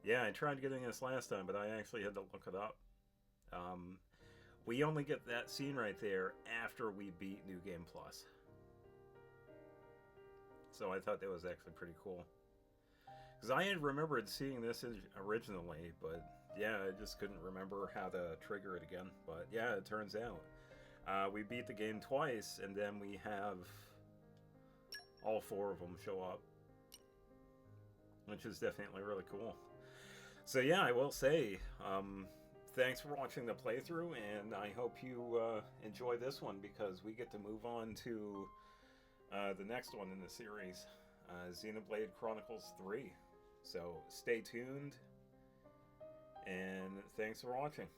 Yeah, I tried getting this last time, but I actually had to look it up. We only get that scene right there after we beat New Game Plus. So I thought that was actually pretty cool. Because I had remembered seeing this originally, but yeah, I just couldn't remember how to trigger it again. But yeah, it turns out. We beat the game twice, and then we have all four of them show up. Which is definitely really cool. So yeah, I will say, thanks for watching the playthrough, and I hope you enjoy this one, because we get to move on to the next one in the series, Xenoblade Chronicles 3. So stay tuned, and thanks for watching.